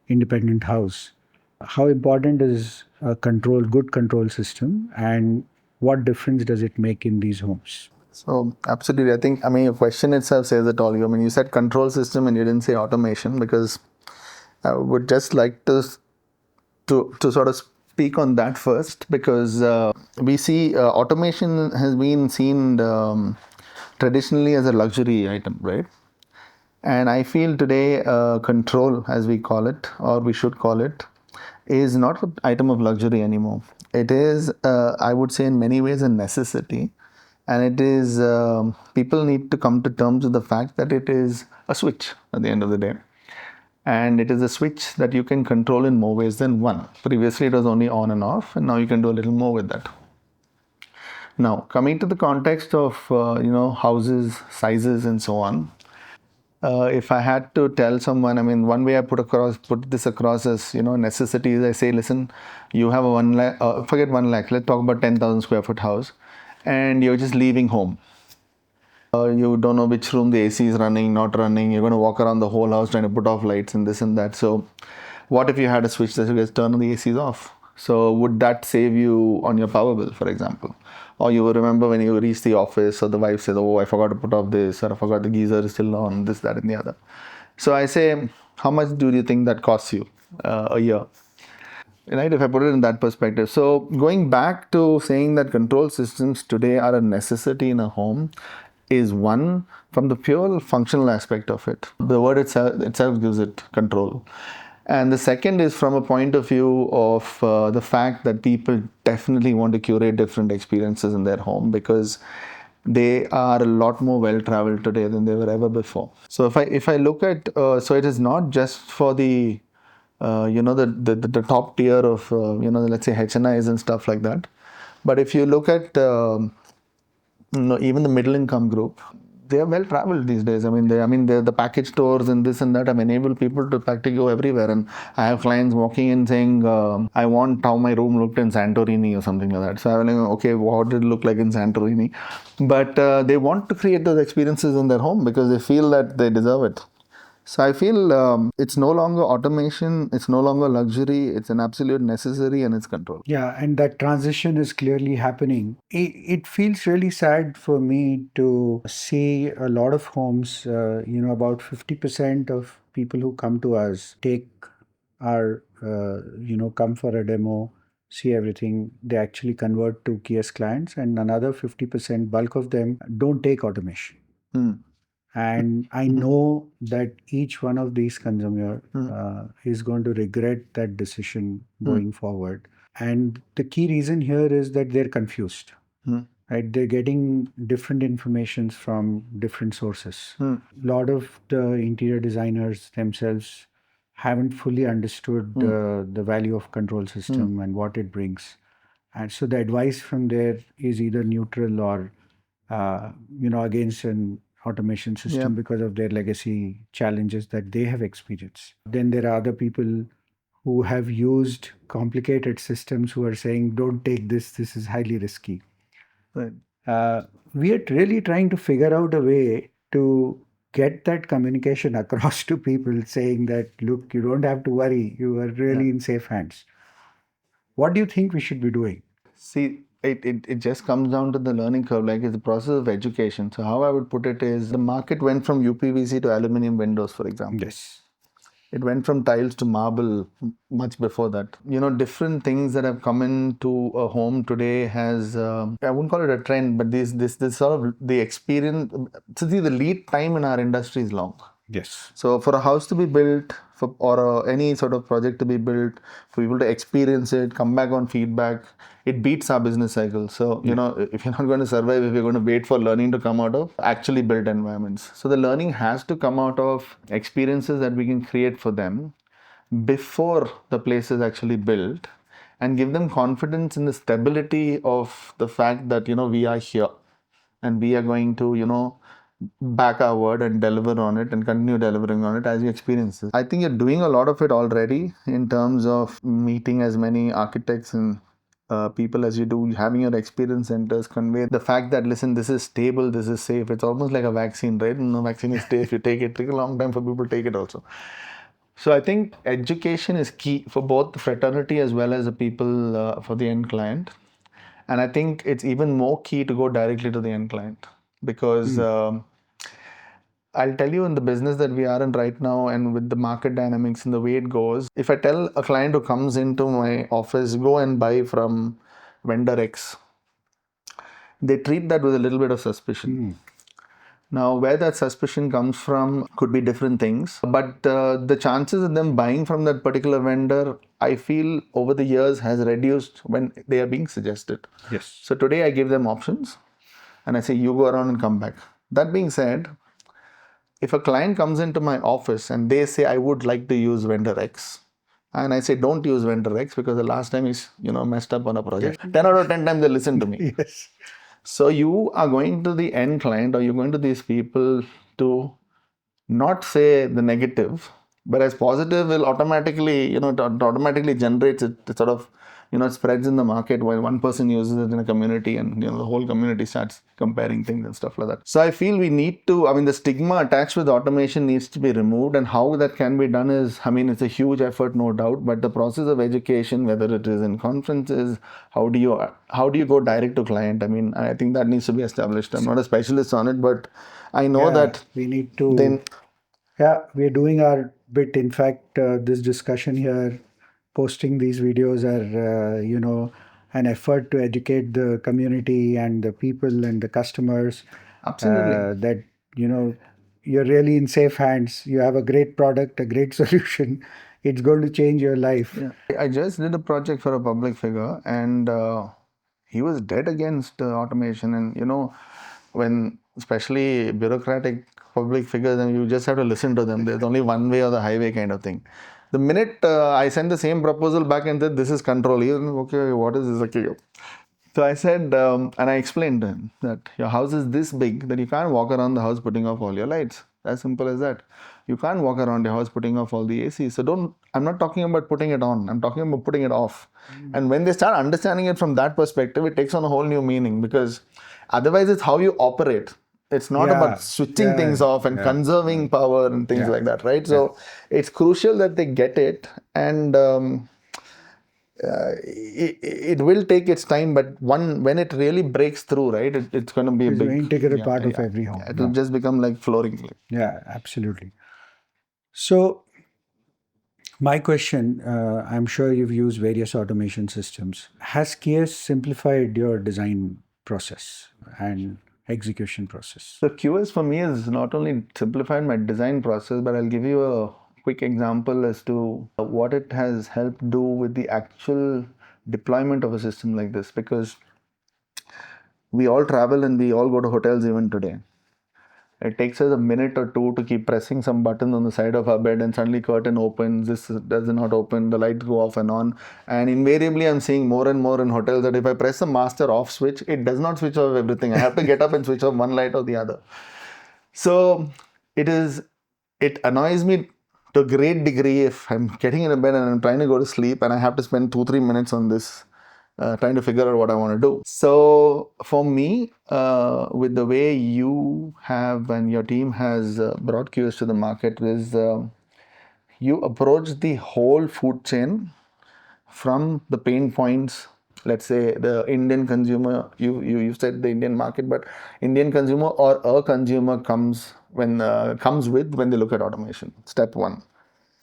independent house? How important is a good control system, and what difference does it make in these homes? So, absolutely. I mean, your question itself says it all. I mean, you said control system and you didn't say automation, because I would just like to sort of speak on that first, because we see automation has been seen traditionally as a luxury item, right? And I feel today control, as we call it, or we should call it, is not an item of luxury anymore. It is, I would say, in many ways a necessity. And it is, people need to come to terms with the fact that it is a switch at the end of the day. And it is a switch that you can control in more ways than one. Previously, it was only on and off, and now you can do a little more with that. Now, coming to the context of houses, sizes, and so on. If I had to tell someone, I mean, one way I put this across as necessities. I say, listen, you have a 1 lakh, forget 1 lakh. Let's talk about 10,000 square foot house, and you're just leaving home. You don't know which room the AC is running, not running. You're going to walk around the whole house trying to put off lights and this and that. So, what if you had a switch that you guys turn the ACs off? So, would that save you on your power bill, for example? Or you will remember when you reach the office, or the wife says, "Oh, I forgot to put off this," or "I forgot the geyser is still on," this, that, and the other. So, I say, how much do you think that costs you a year? Right, if I put it in that perspective. So going back to saying that control systems today are a necessity in a home is one from the pure functional aspect of it. The word itself gives it control. And the second is from a point of view of the fact that people definitely want to curate different experiences in their home, because they are a lot more well traveled today than they were ever before. So if I look at so it is not just for the the top tier of let's say HNIs and stuff like that. But if you look at even the middle income group, they are well traveled these days. The package stores and this and that have enabled people to practically go everywhere. And I have clients walking in saying, I want how my room looked in Santorini or something like that. So I'm like, okay, what did it look like in Santorini? But they want to create those experiences in their home because they feel that they deserve it. So I feel it's no longer automation, it's no longer luxury, it's an absolute necessary, and it's control. Yeah, and that transition is clearly happening. It feels really sad for me to see a lot of homes, about 50% of people who come to us take our, come for a demo, see everything. They actually convert to Keus clients, and another 50%, bulk of them, don't take automation. Mm. And I know that each one of these consumer is going to regret that decision going forward. And the key reason here is that they're confused. Right? They're getting different informations from different sources. A lot of the interior designers themselves haven't fully understood the value of control system and what it brings. And so the advice from there is either neutral or against an automation system because of their legacy challenges that they have experienced. Then there are other people who have used complicated systems who are saying, don't take this, this is highly risky. Right. We are really trying to figure out a way to get that communication across to people saying that, look, you don't have to worry, you are really in safe hands. What do you think we should be doing? See, it just comes down to the learning curve, like it's the process of education. So how I would put it is the market went from UPVC to aluminum windows, for example. Yes. It went from tiles to marble much before that. Different things that have come into a home today has, I wouldn't call it a trend, but this sort of the experience. So see, the lead time in our industry is long. Yes. So for a house to be built, or any sort of project to be built, for people to experience it, come back on feedback, it beats our business cycle. So, if you're not going to survive, if you're going to wait for learning to come out of actually built environments. So the learning has to come out of experiences that we can create for them before the place is actually built, and give them confidence in the stability of the fact that, we are here and we are going to, back our word and deliver on it and continue delivering on it as you experience it. I think you're doing a lot of it already in terms of meeting as many architects and people as you do, having your experience centers convey the fact that, listen, this is stable, this is safe. It's almost like a vaccine, right? No, vaccine is safe. You take it, take a long time for people to take it also. So I think education is key for both the fraternity as well as the people, for the end client. And I think it's even more key to go directly to the end client, because I'll tell you, in the business that we are in right now and with the market dynamics and the way it goes, if I tell a client who comes into my office, go and buy from vendor X, they treat that with a little bit of suspicion. Now, where that suspicion comes from could be different things, but the chances of them buying from that particular vendor, I feel over the years has reduced when they are being suggested. Yes. So today I give them options and I say, you go around and come back. That being said, if a client comes into my office and they say, I would like to use vendor X, and I say, don't use vendor X because the last time he's, messed up on a project, 10 out of 10 times they listen to me. Yes. So you are going to the end client, or you're going to these people to not say the negative, but as positive will automatically, it automatically generates it. It sort of, it spreads in the market when one person uses it in a community, and the whole community starts comparing things and stuff like that. So I feel we need to, the stigma attached with automation needs to be removed, and how that can be done is, it's a huge effort, no doubt, but the process of education, whether it is in conferences, how do you go direct to client? I think that needs to be established. I'm not a specialist on it, but I know that we need to. then. Yeah, we're doing our bit. In fact, this discussion here, posting these videos are, an effort to educate the community and the people and the customers Absolutely. that, you're really in safe hands. You have a great product, a great solution. It's going to change your life. Yeah. I just did a project for a public figure, and he was dead against automation. And when especially bureaucratic public figures, and you just have to listen to them. There's only one way or the highway kind of thing. The minute I sent the same proposal back and said, this is control, he was okay, what is this? Okay. So I said, and I explained to him that your house is this big that you can't walk around the house putting off all your lights. As simple as that. You can't walk around your house putting off all the AC. So I'm not talking about putting it on, I'm talking about putting it off. And when they start understanding it from that perspective, it takes on a whole new meaning, because otherwise it's how you operate. It's not about switching things off and conserving power and things like that, right? So it's crucial that they get it, and it will take its time, but when it really breaks through, right, it's going to be a It's big an integral part of every home. It will just become like flooring. Yeah, absolutely. So, my question, I'm sure you've used various automation systems. Has Keus simplified your design process and execution process? So QS for me has not only simplified my design process, but I'll give you a quick example as to what it has helped do with the actual deployment of a system like this, because we all travel and we all go to hotels even today. It takes us a minute or two to keep pressing some button on the side of our bed, and suddenly curtain opens, this does not open, the lights go off and on. And invariably I'm seeing more and more in hotels that if I press the master off switch, it does not switch off everything. I have to get up and switch off one light or the other. So it annoys me to a great degree if I'm getting in a bed and I'm trying to go to sleep and I have to spend 2-3 minutes on this, trying to figure out what I want to do. So for me, with the way you have and your team has brought Keus to the market, is you approach the whole food chain from the pain points. Let's say the Indian consumer, you said the Indian market, but Indian consumer or a consumer comes when they look at automation. Step one.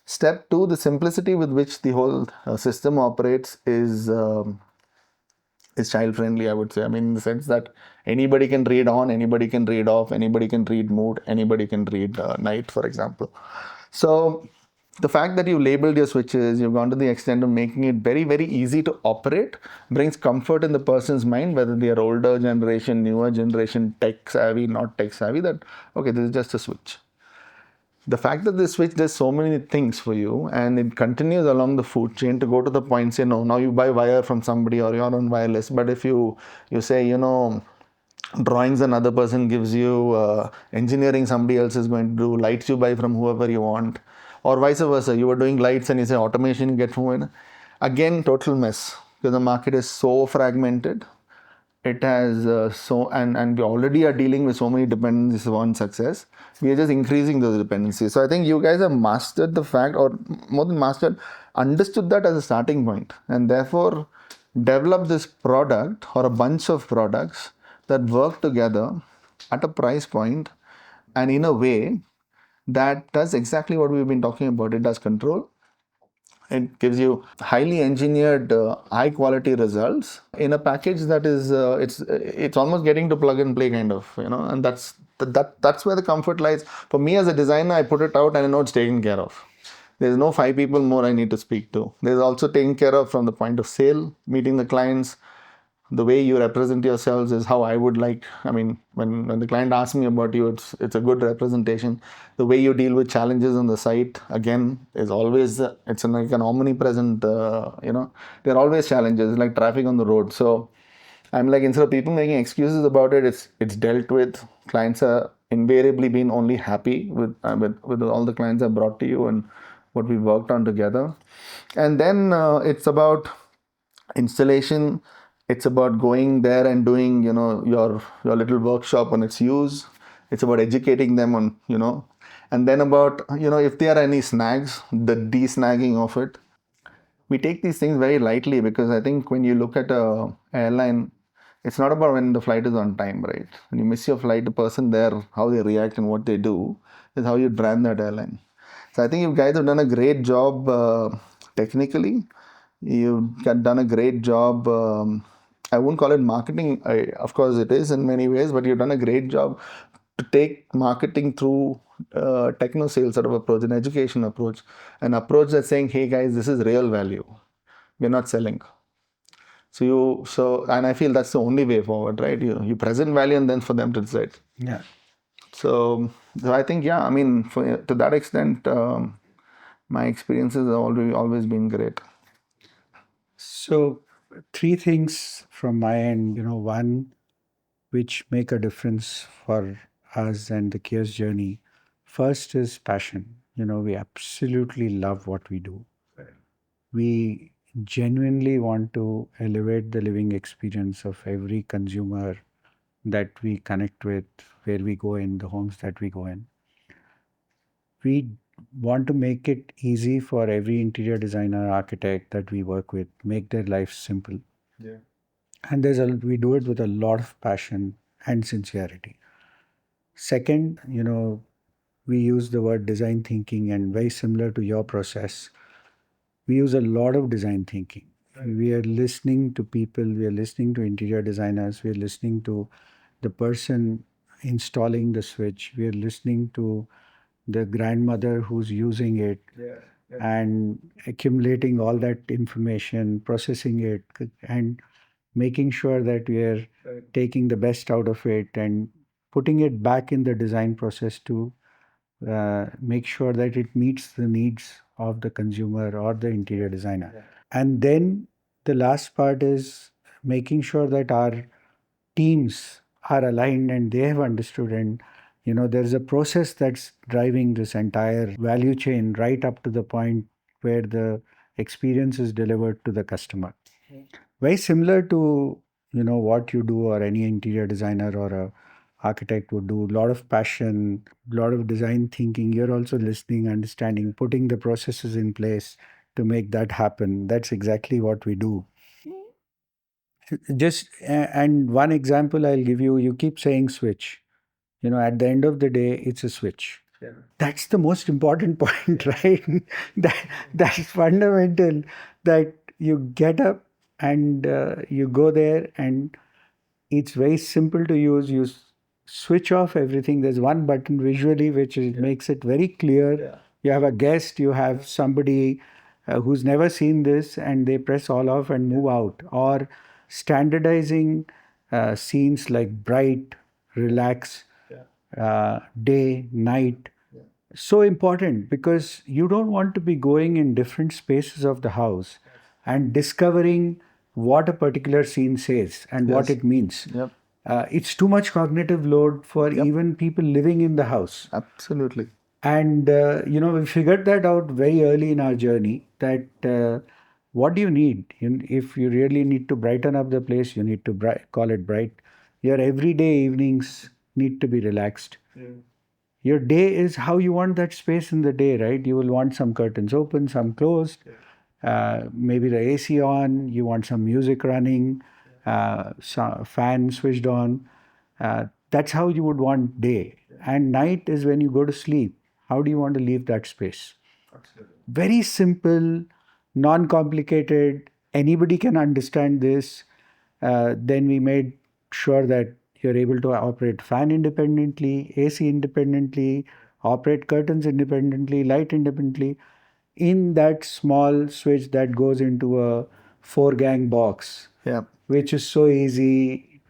Step two, the simplicity with which the whole system operates is child friendly, I would say. In the sense that anybody can read on, anybody can read off, anybody can read mood, anybody can read night, for example. So the fact that you've labeled your switches, you've gone to the extent of making it very, very easy to operate, brings comfort in the person's mind, whether they are older generation, newer generation, tech savvy, not tech savvy, that, okay, this is just a switch. The fact that this switch does so many things for you, and it continues along the food chain to go to the point, say, no, now you buy wire from somebody or you're on wireless. But if you say, drawings another person gives you, engineering somebody else is going to do, lights you buy from whoever you want, or vice versa, you are doing lights and you say automation you get from it. Again, total mess, because the market is so fragmented. It has and we already are dealing with so many dependencies on success. We are just increasing those dependencies. So I think you guys have mastered the fact, or more than mastered, understood that as a starting point, and therefore develop this product or a bunch of products that work together at a price point and in a way that does exactly what we've been talking about. It does control. It gives you highly engineered, high quality results in a package that is it's almost getting to plug and play kind of, and that's where the comfort lies. For me as a designer, I put it out and I know it's taken care of. There's no 5 people more I need to speak to. There's also taken care of from the point of sale, meeting the clients, the way you represent yourselves is how I would like. I mean, when the client asks me about you, it's a good representation. The way you deal with challenges on the site, again, is always it's like an omnipresent. There are always challenges like traffic on the road. So I'm like, instead of people making excuses about it, it's dealt with. Clients are invariably been only happy with all the clients I've brought to you and what we worked on together. And then it's about installation. It's about going there and doing your little workshop on its use. It's about educating them on and then about if there are any snags, the de-snagging of it. We take these things very lightly because I think when you look at a airline, it's not about when the flight is on time, right? When you miss your flight, the person there, how they react and what they do is how you brand that airline. So I think you guys have done a great job technically. You've done a great job. I won't call it marketing. Of course, it is in many ways, but you've done a great job to take marketing through techno sales sort of approach, an education approach, an approach that's saying, "Hey guys, this is real value. We're not selling." And I feel that's the only way forward, right? You present value and then for them to decide. Yeah. So I think, yeah, I mean, to that extent, my experiences have always been great. So, three things from my end, one which make a difference for us and the Keus journey. First is passion. We absolutely love what we do. We genuinely want to elevate the living experience of every consumer that we connect with, where we go in, the homes that we go in. We want to make it easy for every interior designer, architect that we work with, make their life simple. Yeah. And we do it with a lot of passion and sincerity. Second, we use the word design thinking, and very similar to your process, we use a lot of design thinking. We are listening to people, we are listening to interior designers, we are listening to the person installing the switch, we are listening to the grandmother who's using it. Yeah. And accumulating all that information, processing it, and making sure that we are taking the best out of it and putting it back in the design process to make sure that it meets the needs of the consumer or the interior designer. Yeah. And then the last part is making sure that our teams are aligned and they have understood, and there's a process that's driving this entire value chain right up to the point where the experience is delivered to the customer. Very similar to what you do or any interior designer or a architect would do. A lot of passion, a lot of design thinking. You're also listening, understanding, putting the processes in place to make that happen. That's exactly what we do. And one example I'll give you, you keep saying switch. At the end of the day, it's a switch. Yeah. That's the most important point, right? That's fundamental, that you get up and you go there, and it's very simple to use. You switch off everything. There's one button visually which makes it very clear. Yeah. You have a guest, you have somebody who's never seen this, and they press all off and move out. Or standardizing scenes like bright, relax, day, night. So important, because you don't want to be going in different spaces of the house and discovering what a particular scene says and what Yes. it means. Yep. It's too much cognitive load for Yep. even people living in the house. Absolutely. And we figured that out very early in our journey, that what do you need? If you really need to brighten up the place, you need to call it bright. Your everyday evenings need to be relaxed. Your day is how you want that space in the day, right? You will want some curtains open, some closed, maybe the AC on, you want some music running, some fan switched on. That's how you would want day. And night is when you go to sleep. How do you want to leave that space? Very simple, non-complicated. Anybody can understand this. Then we made sure that you're able to operate fan independently, AC independently, operate curtains independently, light independently, in that small switch that goes into a 4-gang box. Yeah. which is so easy.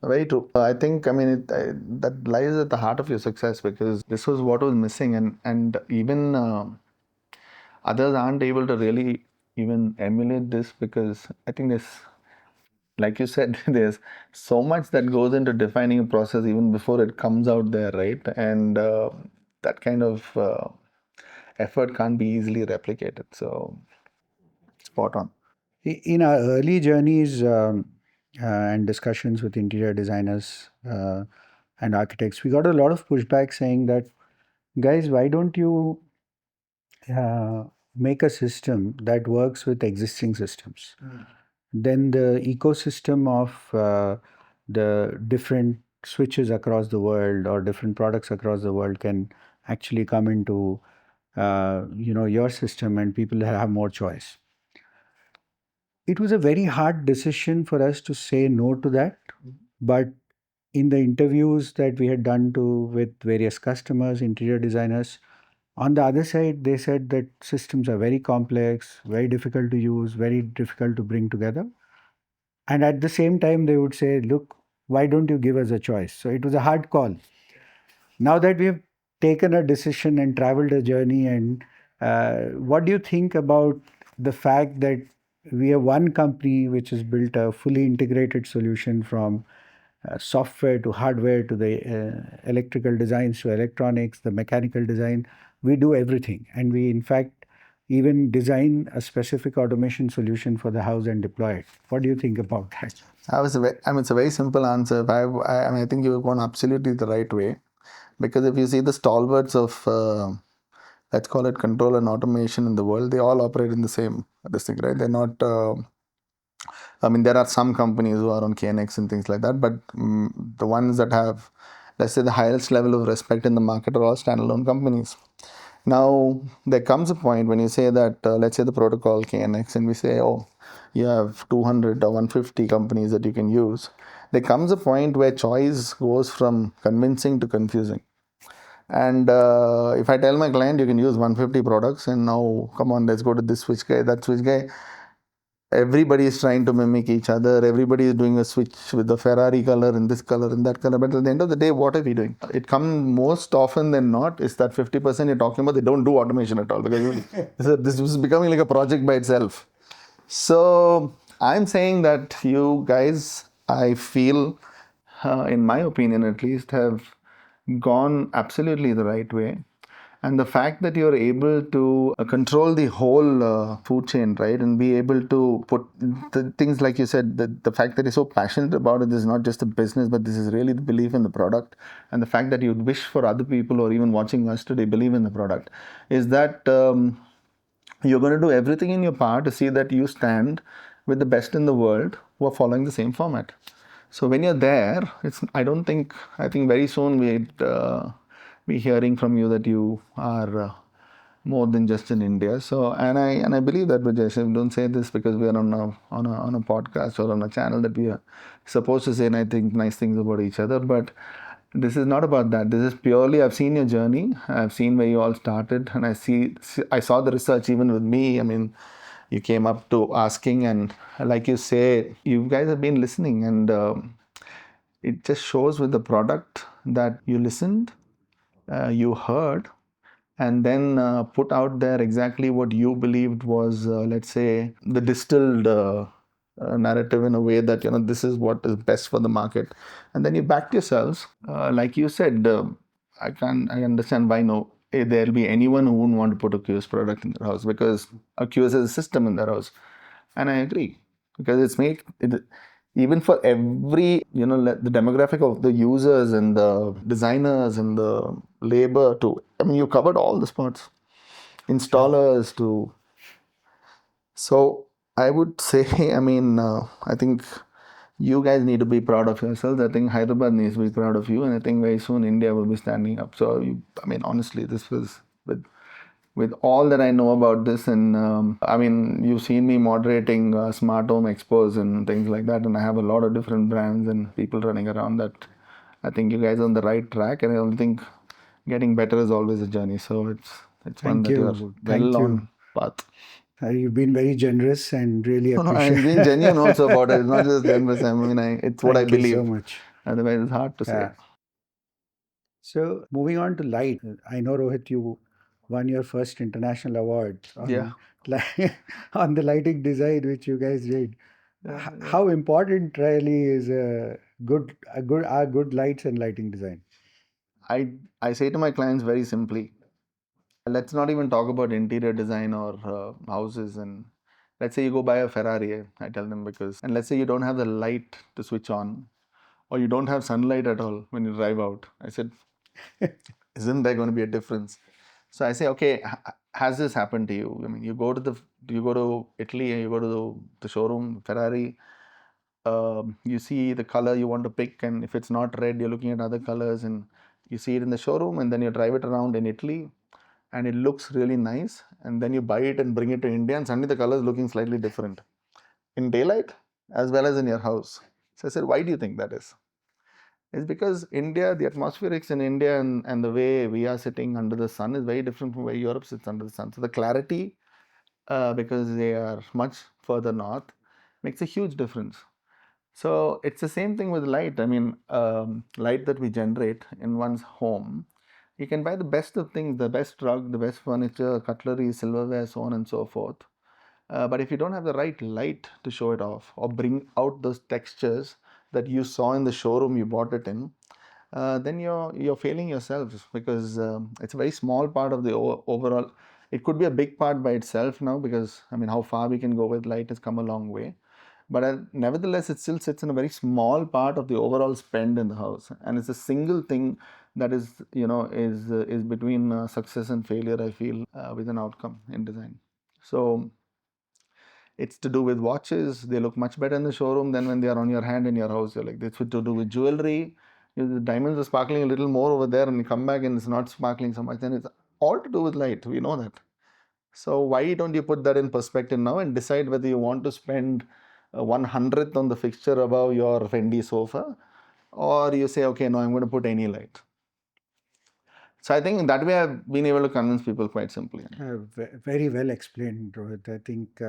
Very true. I think, I mean, that lies at the heart of your success because this was what was missing, and even others aren't able to really even emulate this because I think there's, like you said, there's so much that goes into defining a process even before it comes out there, right? And that kind of effort can't be easily replicated. So, spot on. In our early journeys and discussions with interior designers and architects, we got a lot of pushback saying that, guys, why don't you uh, make a system that works with existing systems? Then the ecosystem of the different switches across the world or different products across the world can actually come into your system, and people have more choice. It was a very hard decision for us to say no to that, but in the interviews that we had done to with various customers, interior designers, on the other side, they said that systems are very complex, very difficult to use, very difficult to bring together. And at the same time, they would say, look, why don't you give us a choice? So it was a hard call. Now that we have taken a decision and traveled a journey, and what do you think about the fact that we are one company which has built a fully integrated solution from software to hardware to the electrical designs to electronics, the mechanical design? We do everything. And we, in fact, even design a specific automation solution for the house and deploy it. What do you think about that? I mean, it's a very simple answer. I mean, I think you've gone absolutely the right way because if you see the stalwarts of let's call it control and automation in the world, they all operate in the same this thing, right? They're not. I mean, there are some companies who are on KNX and things like that, but the ones that have, let's say, the highest level of respect in the market are all standalone companies. Now, there comes a point when you say that, let's say, the protocol KNX, and we say, oh, you have 200 or 150 companies that you can use. There comes a point where choice goes from convincing to confusing. And if I tell my client you can use 150 products, and now come on, let's go to this switch guy, that switch guy, everybody is trying to mimic each other. Everybody is doing a switch with the Ferrari color and this color and that color. But at the end of the day, what are we doing? It comes most often than not is that 50% you're talking about, they don't do automation at all because this is becoming like a project by itself. So I'm saying that you guys, I feel, in my opinion at least, have gone absolutely the right way. And the fact that you're able to control the whole food chain, right, and be able to put the things like you said, the fact that you're so passionate about it is not just a business, but this is really the belief in the product. And the fact that you'd wish for other people or even watching us today believe in the product is that you're going to do everything in your power to see that you stand with the best in the world who are following the same format. So when you're there, I think very soon we'd be hearing from you that you are more than just in India. So and I believe that, Rajesh, I don't say this because we are on a podcast or on a channel that we are supposed to say, and I think nice things about each other, but this is not about that. This is purely, I've seen your journey. I've seen where you all started, and I saw the research even with me. I mean, you came up to asking, and like you say, you guys have been listening, and it just shows with the product that you listened, you heard, and then put out there exactly what you believed was, let's say, the distilled narrative in a way that, this is what is best for the market. And then you backed yourselves. Like you said, I understand why no, there'll be anyone who wouldn't want to put a Keus product in their house because a Keus is a system in their house. And I agree because it's made it, even for every, the demographic of the users and the designers and the labor to, I mean, you covered all the spots, Yeah. installers to, so I would say, I mean, I think you guys need to be proud of yourselves. I think Hyderabad needs to be proud of you, and I think very soon India will be standing up. So, I mean, honestly, this was with all that I know about this, and I mean, you've seen me moderating smart home expos and things like that, and I have a lot of different brands and people running around that. I think you guys are on the right track, and I don't think getting better is always a journey. So it's one Thank that you're you. Thank well you. on path. You've been very generous and really No, no, appreciate. I'm being genuine also about it. It's not just generous. I mean, it's what I Thank you so believe. much. Otherwise, it's hard to say. Yeah. So moving on to light, I know Rohit, you won your first international award Yeah, on on the lighting design, which you guys did. yeah, yeah. How important really is are good lights and lighting design? I I say to my clients very simply, let's not even talk about interior design or houses. And let's say you go buy a Ferrari, I tell them, and let's say you don't have the light to switch on, or you don't have sunlight at all when you drive out. I said, isn't there going to be a difference? So I say, okay, has this happened to you? I mean, you go to Italy and you go to the showroom, Ferrari, you see the color you want to pick, and if it's not red, you're looking at other colors, and you see it in the showroom, and then you drive it around in Italy, and it looks really nice, and then you buy it and bring it to India, and suddenly the color is looking slightly different in daylight as well as in your house. So I said, why do you think that is? It's because India, the atmospherics in India and the way we are sitting under the sun is very different from where Europe sits under the sun. So the clarity, because they are much further north, makes a huge difference. So it's the same thing with light. I mean, light that we generate in one's home, you can buy the best of things, the best rug, the best furniture, cutlery, silverware, so on and so forth. But if you don't have the right light to show it off or bring out those textures that you saw in the showroom you bought it in, then you're failing yourselves, because it's a very small part of the overall. It could be a big part by itself now, because I mean, how far we can go with light has come a long way. But nevertheless, it still sits in a very small part of the overall spend in the house, and it's a single thing that is, is between success and failure, I feel, with an outcome in design. So it's to do with watches. They look much better in the showroom than when they are on your hand in your house. You're like, it's to do with jewelry. The diamonds are sparkling a little more over there, and you come back and it's not sparkling so much. Then it's all to do with light. We know that. So why don't you put that in perspective now and decide whether you want to spend 1/100th on the fixture above your Fendi sofa, or you say, okay, no, I'm going to put any light. So I think that way I've been able to convince people quite simply. Very well explained, Rohit. I think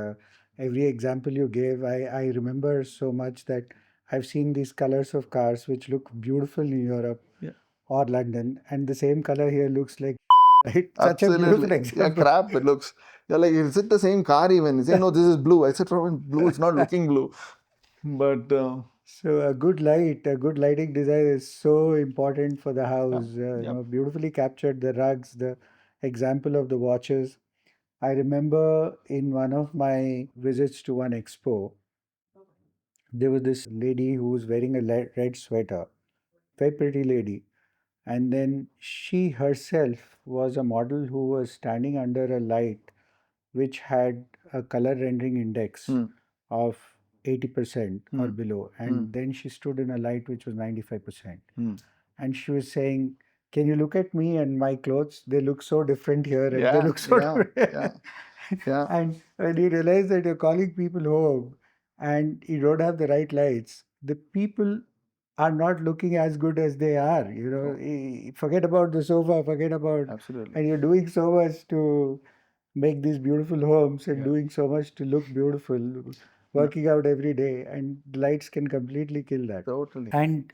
every example you gave, I remember so much that I've seen these colors of cars which look beautiful in Europe Yeah. or London, and the same color here looks like right. Such a beautiful Absolutely. Yeah, example. crap. It looks. You're like, is it the same car even? You say, no, this is blue. I said, Robin, blue, it's not looking blue. But So a good lighting design is so important for the yeah, house. yeah. Beautifully captured the rugs, the example of the watches. I remember in one of my visits to one expo, there was this lady who was wearing a red sweater, very pretty lady. And then she herself was a model who was standing under a light which had a color rendering index Hmm, of 80% or hmm, below. hmm, And then she stood in a light which was 95%. hmm. And she was saying, can you look at me and my clothes? They look so different here and they Yeah, look so yeah, yeah, different. yeah. And when you realize that you're calling people home and you don't have the right lights, the people are not looking as good as they are. Oh, Forget about the sofa, forget about, absolutely. and you're doing so much to make these beautiful homes and Yeah, doing so much to look beautiful, yeah, working out every day, and the lights can completely kill that. totally. And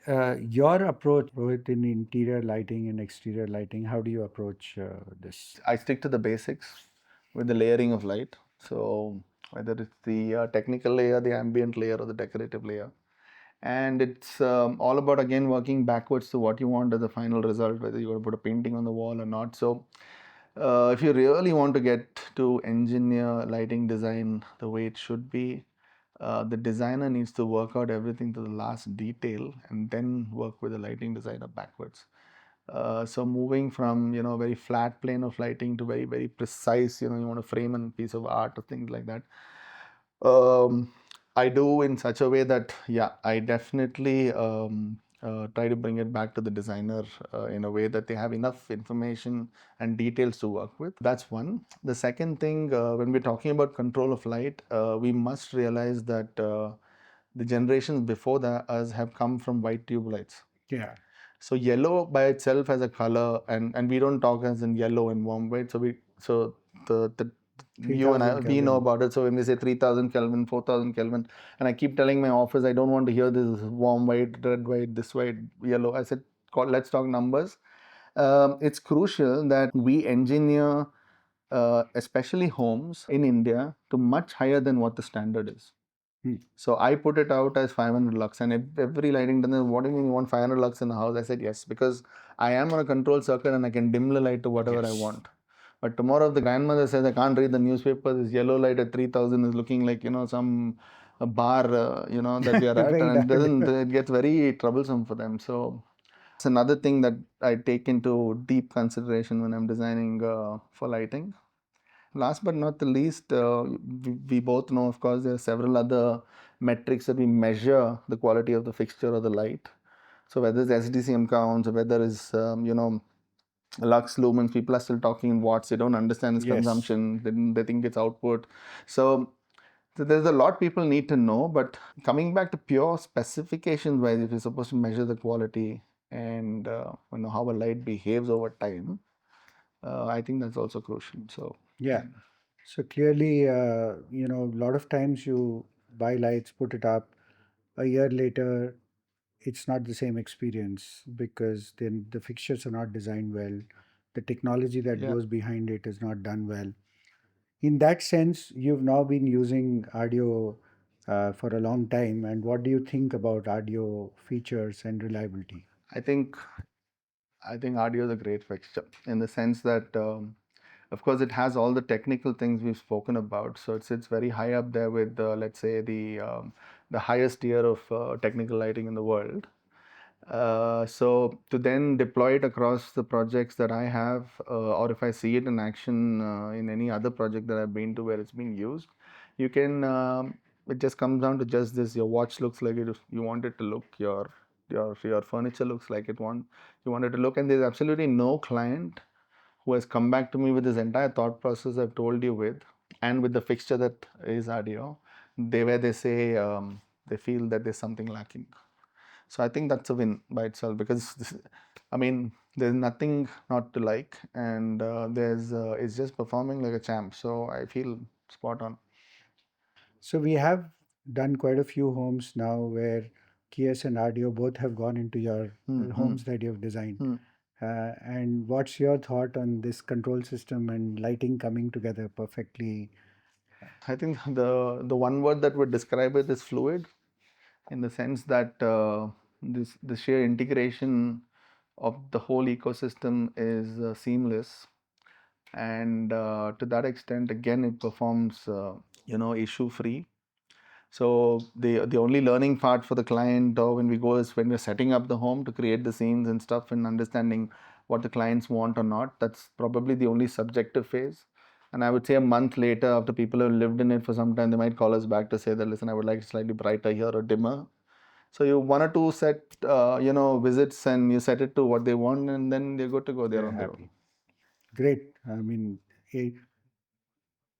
your approach, Rohit, in interior lighting and exterior lighting, how do you approach this? I stick to the basics with the layering of light. So whether it's the technical layer, the ambient layer, or the decorative layer, and it's all about again working backwards to what you want as a final result, whether you want to put a painting on the wall or not. So if you really want to get to engineer lighting design the way it should be, the designer needs to work out everything to the last detail and then work with the lighting designer backwards. So moving from, a very flat plane of lighting to very, very precise, you want to frame a piece of art or things like that. um, I do in such a way that, yeah, I definitely try to bring it back to the designer in a way that they have enough information and details to work with. That's one. The second thing, when we're talking about control of light, we must realize that the generations before us have come from white tube lights. Yeah. So yellow by itself as a color, and we don't talk as in yellow and warm white. So the you and I, 3000 we know Kelvin. about it. So when we say 3000 Kelvin, 4000 Kelvin, and I keep telling my office, I don't want to hear this warm white, red white, this white, yellow. I said, let's talk numbers. It's crucial that we engineer, especially homes in India, to much higher than what the standard is. Hmm. So I put it out as 500 lux, and every lighting done, what do you mean you want 500 lux in the house? I said yes, because I am on a control circuit and I can dim the light to whatever I Yes. want. But tomorrow, if the grandmother says I can't read the newspaper, this yellow light at 3000 is looking like, some a bar, that we are at, Very and dark. it gets very troublesome for them. So it's another thing that I take into deep consideration when I'm designing for lighting. Last but not the least, we both know, of course, there are several other metrics that we measure the quality of the fixture or the light. So whether it's SDCM counts or whether it's, lux lumens, people are still talking in watts. They don't understand its Yes. consumption. They think it's output. So there's a lot people need to know. But coming back to pure specifications wise, if you're supposed to measure the quality and how a light behaves over time, I think that's also crucial. So Yeah. So clearly, a lot of times you buy lights, put it up, a year later, it's not the same experience because then the fixtures are not designed well. The technology that yeah. goes behind it is not done well. In that sense, you've now been using audio for a long time. And what do you think about audio features and reliability? I think audio is a great fixture in the sense that, of course, it has all the technical things we've spoken about. So it sits very high up there with, let's say, the highest tier of technical lighting in the world. So to then deploy it across the projects that I have, or if I see it in action in any other project that I've been to where it's being used, you can. It just comes down to just this: your watch looks like it you want it to look. Your furniture looks like you want it to look, and there's absolutely no client who has come back to me with this entire thought process I've told you with, and with the fixture that is audio. They say they feel that there's something lacking. So I think that's a win by itself because I mean, there's nothing not to like, and it's just performing like a champ. So I feel spot on. So we have done quite a few homes now where Keus and audio both have gone into your Mm-hmm. homes that you've designed. Hmm. And what's your thought on this control system and lighting coming together perfectly? I think the one word that would describe it is fluid, in the sense that this the sheer integration of the whole ecosystem is seamless, and to that extent, again, it performs issue free. So the only learning part for the client, or when we go, is when we're setting up the home to create the scenes and stuff and understanding what the clients want or not. That's probably the only subjective phase. And I would say a month later, after people have lived in it for some time, they might call us back to say that, listen, I would like it slightly brighter here or dimmer. So you one or two set visits, and you set it to what they want, and then they're good to go. They're They're on their own. happy. Great. I mean, i-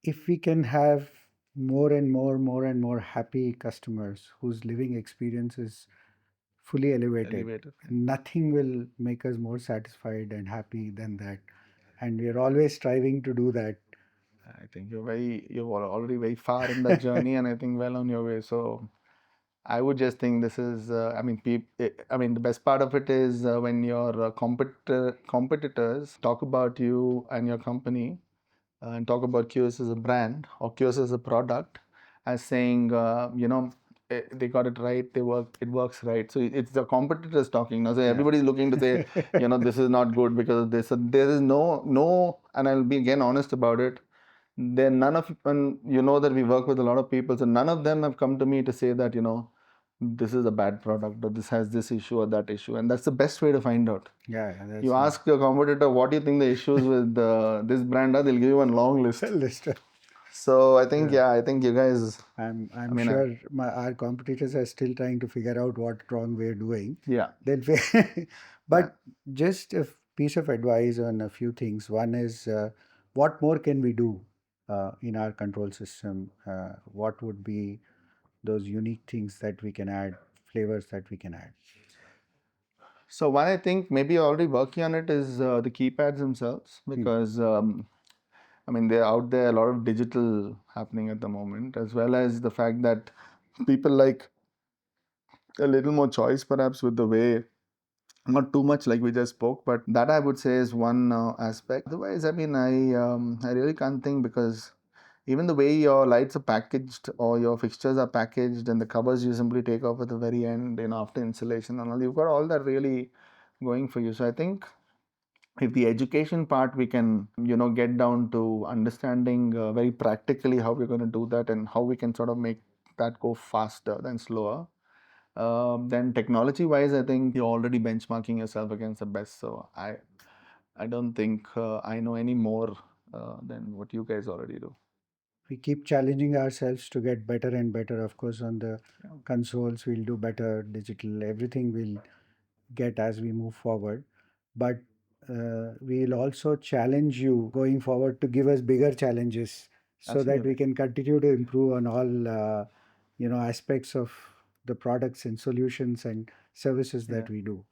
if we can have more and more happy customers whose living experience is fully elevated, Elevated. nothing will make us more satisfied and happy than that. And we are always striving to do that. I think you're already very far in that journey, and I think well on your way. So I would just think this is, I mean, the best part of it is when your competitors talk about you and your company, and talk about Keus as a brand or Keus as a product, as saying, they got it right, it works right. So it's the competitors talking now. So Yeah. everybody's looking to say, this is not good because of this. So there is no, and I'll be again honest about it. Then none of, and you know that we work with a lot of people, so none of them have come to me to say that, this is a bad product or this has this issue or that issue. And that's the best way to find out. Yeah, You that's ask your competitor, what do you think the issues with this brand are, they'll give you a long list. list. So I think, Yeah. yeah, I think you guys, I'm I mean, sure our competitors are still trying to figure out what wrong we're doing. yeah, They'll yeah. but just a piece of advice on a few things. One is what more can we do in our control system? What would be those unique things that we can add, flavors that we can add? So one, I think maybe you're already working on it is the keypads themselves, Hmm. because I mean, they're out there, a lot of digital happening at the moment, as well as the fact that people like a little more choice perhaps with the way, not too much like we just spoke, but that I would say is one aspect. Otherwise, I mean, I really can't think, because even the way your lights are packaged or your fixtures are packaged and the covers you simply take off at the very end, after installation and all, you've got all that really going for you. So I think if the education part we can, get down to understanding very practically how we're going to do that and how we can sort of make that go faster than slower. Then technology wise, I think you're already benchmarking yourself against the best. So I don't think I know any more than what you guys already do. We keep challenging ourselves to get better and better. Of course, on the Yeah. consoles, we'll do better, digital, everything will get as we move forward. But we'll also challenge you going forward to give us bigger challenges so that we Absolutely. can continue to improve on all aspects of the products and solutions and services Yeah. that we do.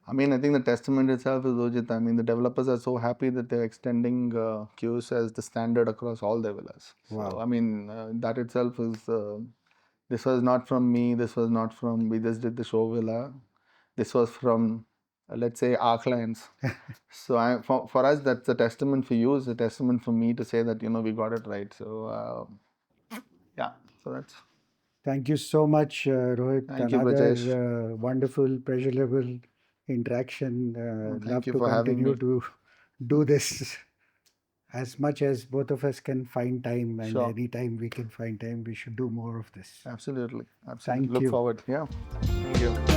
I mean, I think the testament itself is Ojit. I mean, the developers are so happy that they're extending Keus as the standard across all their villas. So, Wow. I mean, that itself is, this was not from me, this was not from, we just did the show villa. This was from, let's say, our clients. So, for us, that's a testament. For you, it's a testament for me to say that, we got it right. So, yeah, so that's, Thank you so much, Rohit. thank you, Brajesh. Another wonderful, pleasurable interaction. Thank Love you to for having continue me. to do this as much as both of us can find time, and Sure. anytime we can find time, we should do more of this. Absolutely. Absolutely. Thank Look you. forward. Yeah. Thank you.